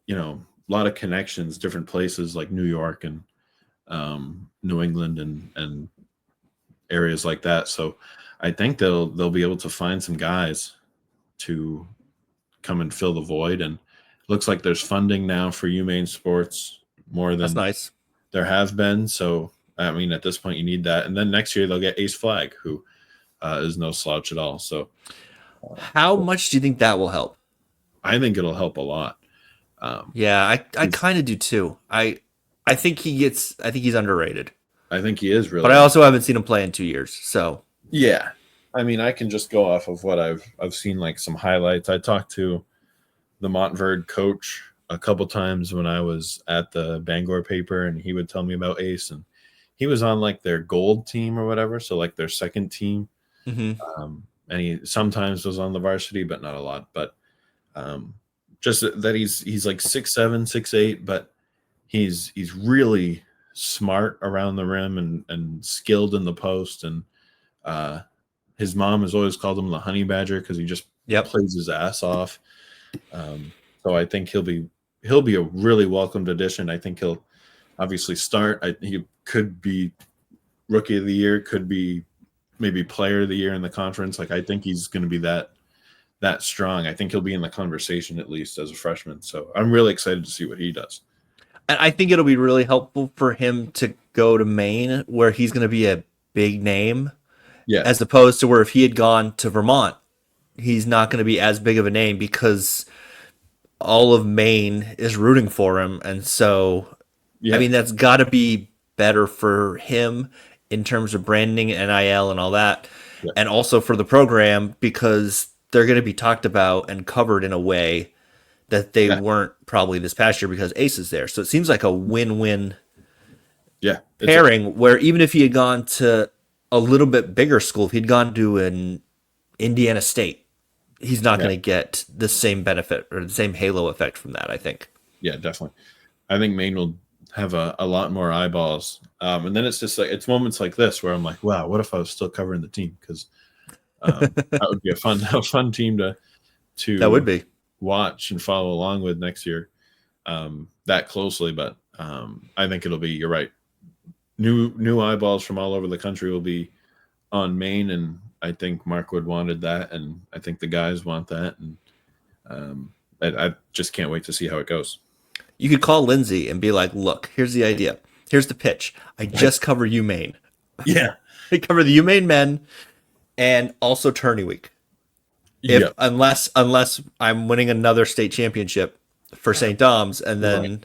a lot of connections, different places like New York and New England and areas like that. So I think they'll be able to find some guys to come and fill the void. And it looks like there's funding now for UMaine sports more than there have been. So I mean, at this point, you need that. And then next year they'll get Ace Flag, who is no slouch at all. So, how much do you think that will help? I think it'll help a lot. Yeah, I kind of do too. I think he's underrated. I think he is really. But I also haven't seen him play in 2 years. So yeah. I mean, I can just go off of what I've seen, like some highlights. I talked to the Montverde coach a couple times when I was at the Bangor paper, and he would tell me about Ace, and he was on like their gold team or whatever, so like their second team. And he sometimes was on the varsity, but not a lot. But just that he's like 6'7", 6'8", but he's really smart around the rim and skilled in the post. And his mom has always called him the honey badger because he just plays his ass off. So I think he'll be a really welcomed addition. I think he'll obviously start. He could be rookie of the year, could be maybe player of the year in the conference. Like, I think he's going to be that strong. I think he'll be in the conversation at least as a freshman. So I'm really excited to see what he does. And I think it'll be really helpful for him to go to Maine, where he's going to be a big name, as opposed to where if he had gone to Vermont, he's not going to be as big of a name because all of Maine is rooting for him. And so, I mean, that's got to be better for him in terms of branding, NIL, and all that, and also for the program because they're going to be talked about and covered in a way that they weren't probably this past year because Ace is there. So it seems like a win-win pairing where even if he had gone to a little bit bigger school, if he'd gone to an Indiana State, he's not going to get the same benefit or the same halo effect from that, I think. Yeah, definitely. I think Maine will have a lot more eyeballs. And then it's just like, it's moments like this where I'm like, wow, what if I was still covering the team? Because that would be a fun team to that would be watch and follow along with next year that closely. But I think it'll be, you're right. New eyeballs from all over the country will be on Maine. And I think Markwood wanted that. And I think the guys want that. And I just can't wait to see how it goes. You could call Lindsay and be like, look, here's the idea. Here's the pitch. I just cover UMaine. Yeah. I cover the UMaine men and also tourney week. Unless I'm winning another state championship for St. Dom's, and then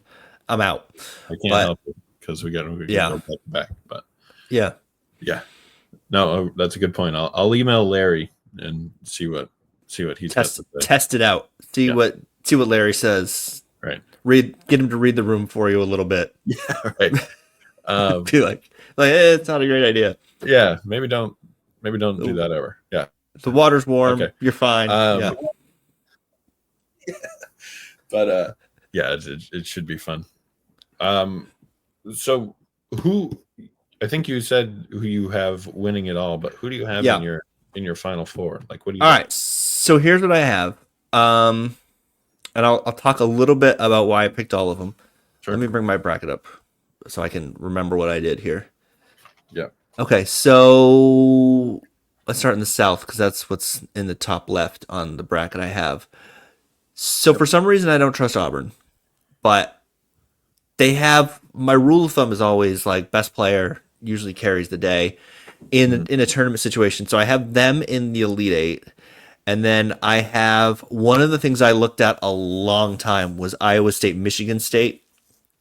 I'm out. I can't help it because we got to go back. But yeah. No, that's a good point. I'll email Larry and see what he's got to say. Test it out. See what Larry says. Right. Get him to read the room for you a little bit. Yeah. Right. Be like, it's not a great idea. Yeah. Maybe don't do that ever. Yeah. The water's warm. Okay. You're fine. But it should be fun. So I think you said who you have winning it all, but who do you have in your final four? Like, what do you? All right. So here's what I have. And I'll talk a little bit about why I picked all of them. Sure. Let me bring my bracket up so I can remember what I did here. Yeah. Okay, so let's start in the South because that's what's in the top left on the bracket I have. So for some reason, I don't trust Auburn, but they have, my rule of thumb is always like best player usually carries the day in a tournament situation. So I have them in the Elite Eight. And then I have one of the things I looked at a long time was Iowa State, Michigan State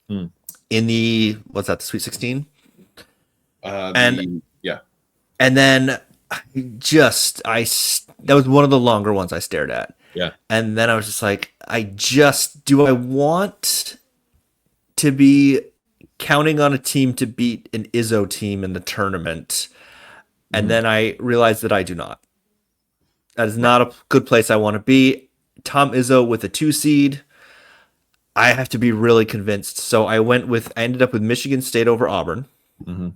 in the, what's that, the Sweet 16? And then that was one of the longer ones I stared at. Yeah. And then I was just like, do I want to be counting on a team to beat an Izzo team in the tournament? And then I realized that I do not. That is not a good place I want to be. Tom Izzo with a 2 seed. I have to be really convinced. So I ended up with Michigan State over Auburn. Mm-hmm.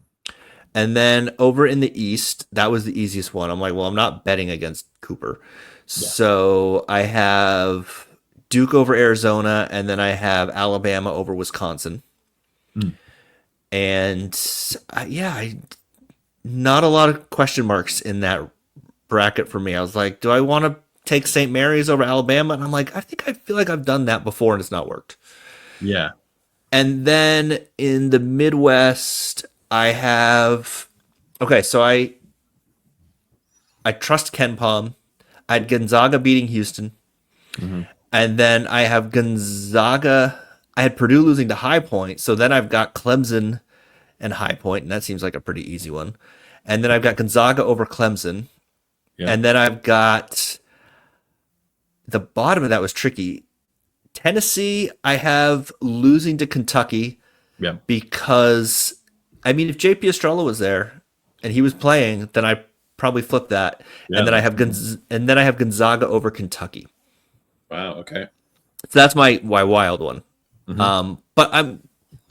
And then over in the East, that was the easiest one. I'm like, well, I'm not betting against Cooper. Yeah. So I have Duke over Arizona, and then I have Alabama over Wisconsin. And not a lot of question marks in that bracket for me. I was like, do I want to take St. Mary's over Alabama? And I'm like, I feel like I've done that before and it's not worked. Yeah. And then in the Midwest, I have, so I trust Ken Palm. I had Gonzaga beating Houston. Mm-hmm. And then I have Gonzaga. I had Purdue losing to High Point. So then I've got Clemson and High Point, and that seems like a pretty easy one. And then I've got Gonzaga over Clemson, Yeah. and then I've got the bottom of that was tricky. Tennessee, I have losing to Kentucky Yeah. because, I mean, if JP Estrella was there and he was playing, then I probably flip that, Yeah. and then I have Gonzaga over Kentucky. Wow. Okay. So that's my wild one. Mhm. But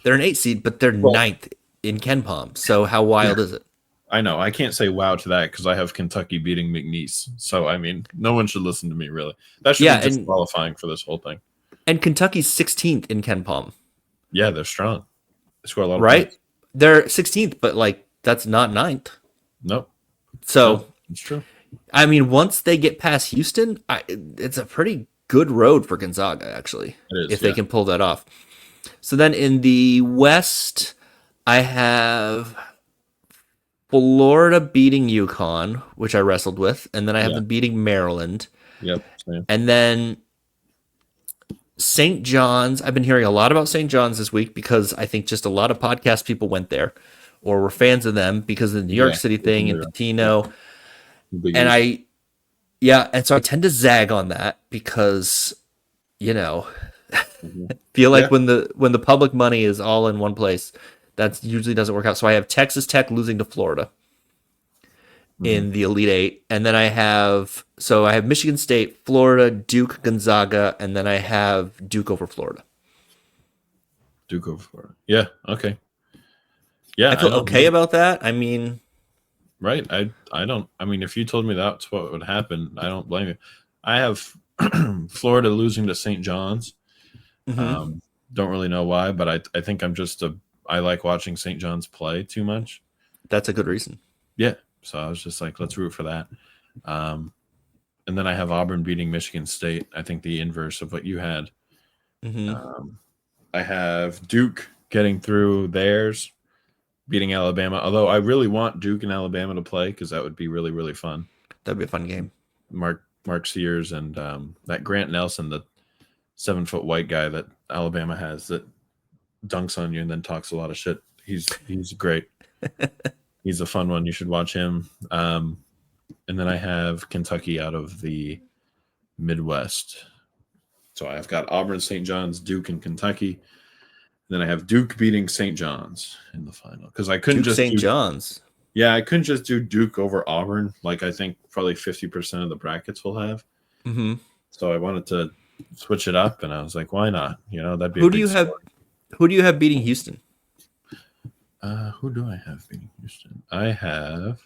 they're an 8 seed, but they're Well, ninth in Ken Palm. So how wild yeah, is it? I know. I can't say wow to that because I have Kentucky beating McNeese. So I mean, no one should listen to me really. That should Yeah, be disqualifying for this whole thing. and Kentucky's 16th in Ken Palm, Yeah, they're strong. They score a lot of right? points. They're 16th, but like that's not ninth. Nope. So Nope. It's true. I mean, once they get past Houston, it's a pretty good road for Gonzaga actually, It if is. they Yeah. can pull that off. So then in the West, I have Florida beating UConn, which I wrestled with, and then I have Yeah. them beating Maryland, Yep. Same. and then St. John's. I've been hearing a lot about St. John's this week because I think just a lot of podcast people went there or were fans of them because of the New York Yeah. City thing and Yeah. Patino. Big And East. and so I tend to zag on that because, you know, Mhm. feel like Yeah. when the public money is all in one place, that usually doesn't work out. So I have Texas Tech losing to Florida Mhm. in the Elite Eight, and then I have Michigan State, Florida, Duke, Gonzaga, and then I have Duke over Florida. Duke over Florida. Yeah. Okay. Yeah. I I feel don't okay know. about that. I mean, Right. I don't. I mean, if you told me that's what would happen, I don't blame you. I have Florida losing to St. John's. mhm, Um, don't really know why, but I think I'm just a I like watching St. John's play too much. that's a good reason. Yeah. So I was just like, let's root for that. Um, and then I have Auburn beating Michigan State. I think the inverse of what you had. Hmm. Um, I have Duke getting through theirs, beating Alabama. Although I really want Duke and Alabama to play because that would be really, really fun. That'd be a fun game. Mark Sears and that Grant Nelson, the 7-foot white guy that Alabama has that dunks on you and then talks a lot of shit. He's great. He's a fun one. You should watch him. And then I have Kentucky out of the Midwest. So I've got Auburn, St. John's, Duke, and Kentucky. Then I have Duke beating St. John's in the final because I couldn't Duke just St. do John's. I couldn't just do Duke over Auburn like I think probably 50% of the brackets will have. Hmm. So I wanted to switch it up, and I was like, why not? That'd be a Who do big you have? score. Who do you have beating Houston? Who do I have beating Houston? I have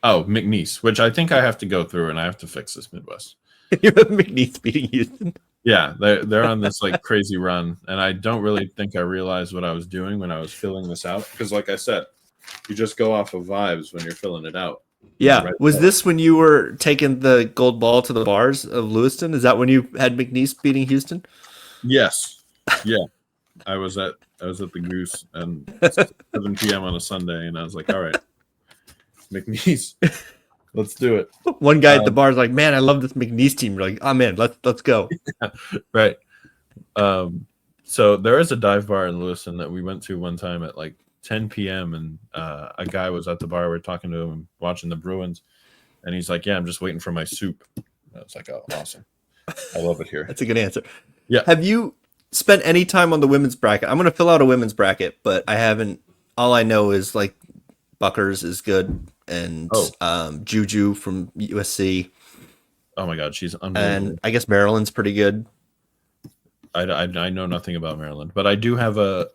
McNeese, which I think I have to go through, and I have to fix this Midwest. You have McNeese beating Houston. Yeah, they're on this like crazy run, and I don't really think I realized what I was doing when I was filling this out because, like I said, you just go off of vibes when you're filling it out. Yeah. Right. Was this when you were taking the gold ball to the bars of Lewiston? Is that when you had McNeese beating Houston? Yes. Yeah. I was at the Goose and 7 p.m. on a Sunday, and I was like, all right, McNeese, let's do it. One guy at the bar is like, "Man, I love this McNeese team." You're like, "I'm in. Let's go." Right. So there is a dive bar in Lewiston that we went to one time at like 10 p.m. and a guy was at the bar. We are talking to him, watching the Bruins, and he's like, "Yeah, I'm just waiting for my soup." And I was like, "Oh, awesome! I love it here." That's a good answer. Yeah. Have you spent any time on the women's bracket? I'm going to fill out a women's bracket, but I haven't. All I know is like Buckers is good and Juju from USC. Oh my God, she's unbelievable. And I guess Maryland's pretty good. I know nothing about Maryland, but I do have a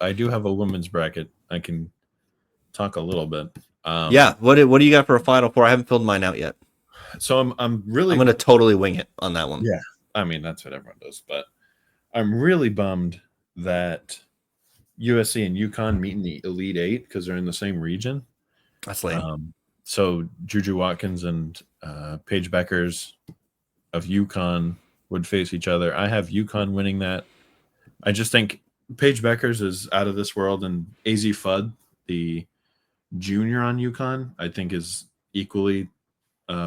women's bracket. I can talk a little bit. Yeah. What do you got for a Final Four? I haven't filled mine out yet. So I'm really I'm going to totally wing it on that one. Yeah. I mean, that's what everyone does, but I'm really bummed that USC and UConn meet in the Elite Eight because they're in the same region. That's lame. So Juju Watkins and Paige Beckers of UConn would face each other. I have UConn winning that. I just think Paige Beckers is out of this world, and AZ Fudd, the junior on UConn, I think is equally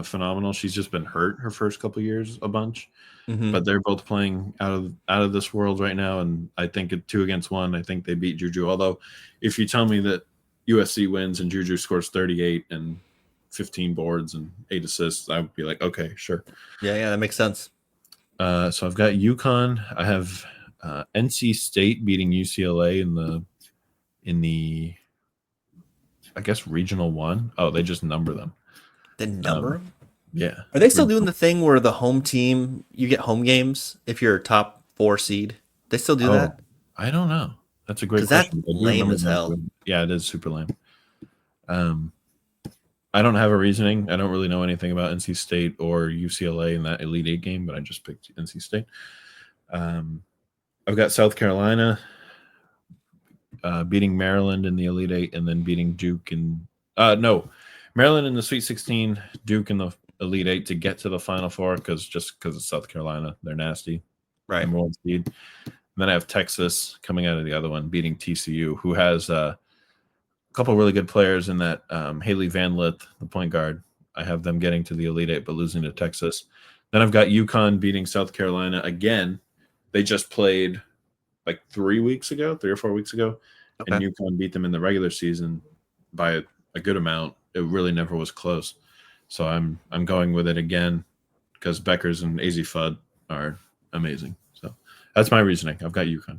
phenomenal. She's just been hurt her first couple of years a bunch, but they're both playing out of this world right now. And I think at 2 against 1, I think they beat Juju. Although, if you tell me that USC wins and Juju scores 38 and 15 boards and 8 assists, I would be like, okay, sure. Yeah, that makes sense. So I've got UConn. I have NC State beating UCLA in the I guess regional one. Oh, they just number them. The number 'em? Yeah. Are they still doing the thing where the home team, you get home games if you're a top 4 seed? They still do that? I don't know. That's a great 'Cause that's question. I do lame remember as that. hell. Yeah, it is super lame. I don't have a reasoning. I don't really know anything about NC State or UCLA in that Elite Eight game, but I just picked NC State. I've got South Carolina beating Maryland in the Elite Eight, and then beating Duke and Maryland in the Sweet 16, Duke in the Elite Eight to get to the Final Four because it's South Carolina, they're nasty, Right. number 1 seed. And then I have Texas coming out of the other one, beating TCU, who has a couple really good players in that. Haley Van Lith, the point guard, I have them getting to the Elite Eight but losing to Texas. Then I've got UConn beating South Carolina again. They just played like 3 or 4 weeks ago, Okay. and UConn beat them in the regular season by a good amount. It really never was close. So I'm going with it again because Beckers and AZ Fudd are amazing. So that's my reasoning. I've got UConn.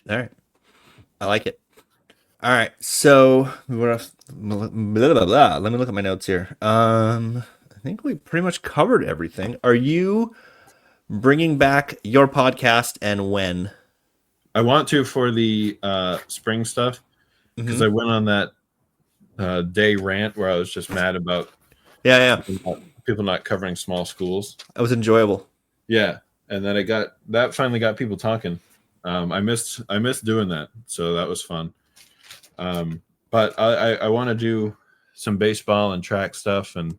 All right. I like it. All right. So what else? Blah, blah, blah. Let me look at my notes here. I think we pretty much covered everything. Are you bringing back your podcast, and when? I want to for the spring stuff because I went on that day rant where I was just mad about people not covering small schools. That was enjoyable. Yeah, and then that finally got people talking. I missed doing that, so that was fun. But I want to do some baseball and track stuff, and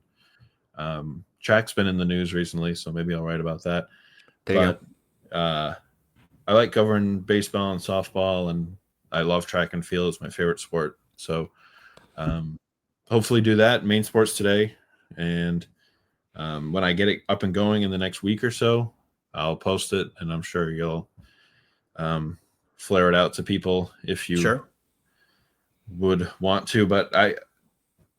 track's been in the news recently, so maybe I'll write about that. There you go. I like covering baseball and softball, and I love track and field. It's my favorite sport. So hopefully do that, main sports today. And when I get it up and going in the next week or so, I'll post it, and I'm sure you'll flare it out to people if you would want to. But I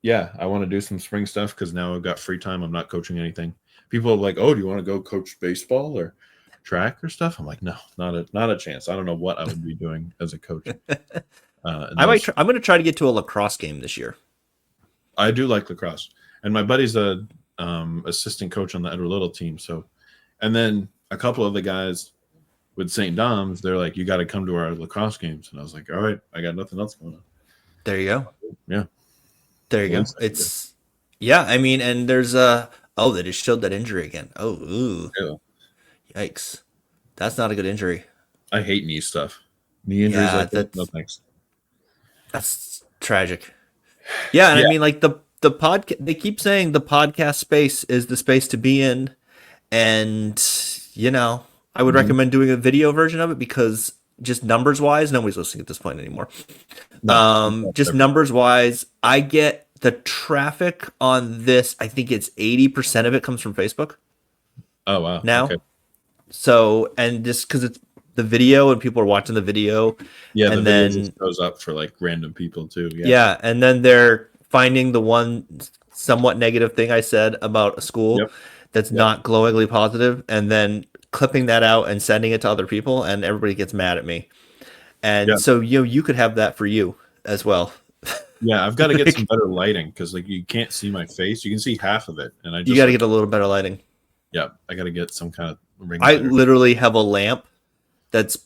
want to do some spring stuff because now I've got free time. I'm not coaching anything. People are like, oh, do you want to go coach baseball or track or stuff? I'm like, no, not a chance. I don't know what I would be doing as a coach. I'm going to try to get to a lacrosse game this year. I do like lacrosse, and my buddy's a assistant coach on the Edward Little team. So, and then a couple of the guys with St. Dom's, they're like, you got to come to our lacrosse games, and I was like, all right, I got nothing else going on. There you go. Yeah, there you go. It's I mean, and there's they just showed that injury again. Oh, ooh. Yeah. Yikes. That's not a good injury. I hate knee stuff. Knee injuries like that. No thanks. That's tragic. Yeah, and I mean, like the podcast, they keep saying the podcast space is the space to be in, and I would recommend doing a video version of it because just numbers wise, nobody's listening at this point anymore. Just numbers wise, I get the traffic on this. I think it's 80% of it comes from Facebook. Oh wow! Now, okay. So, and just because it's the video and people are watching the video, and then just goes up for like random people too. Yeah, and then they're finding the one somewhat negative thing I said about a school that's not glowingly positive, and then clipping that out and sending it to other people, and everybody gets mad at me. And so you could have that for you as well. Yeah, I've got to get some better lighting because like you can't see my face. You can see half of it, and you got to get a little better lighting. Yeah, I got to get some kind of ring. I literally have a lamp that's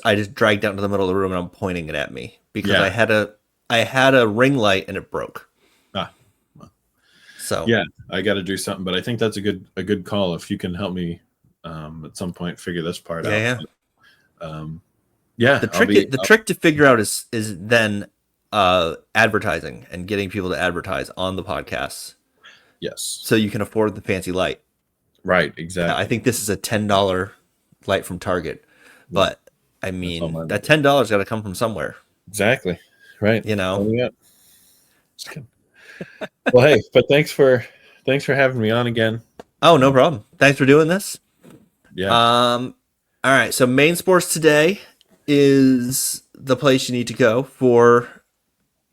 I just dragged out into the middle of the room and I'm pointing it at me because I had a ring light and it broke. So yeah, I got to do something, but I think that's a good call. If you can help me at some point figure this part out. The trick to figure out is then advertising and getting people to advertise on the podcasts. Yes. So you can afford the fancy light. Right, exactly. I think this is a $10 light from Target, but I mean that $10 got to come from somewhere. Exactly. Right. Well, hey, but thanks for having me on again. Oh, no problem. Thanks for doing this. Yeah. All right. So Main Sports Today is the place you need to go for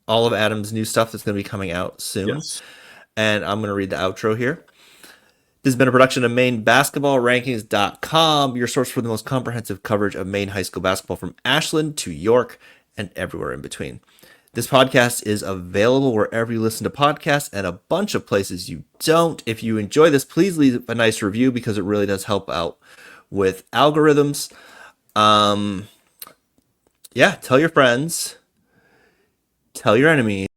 all of Adam's new stuff that's going to be coming out soon. Yes. And I'm going to read the outro here. This has been a production of MaineBasketballRankings.com, your source for the most comprehensive coverage of Maine high school basketball from Ashland to York and everywhere in between. This podcast is available wherever you listen to podcasts and a bunch of places you don't. If you enjoy this, please leave a nice review because it really does help out with algorithms. Yeah, tell your friends, tell your enemies.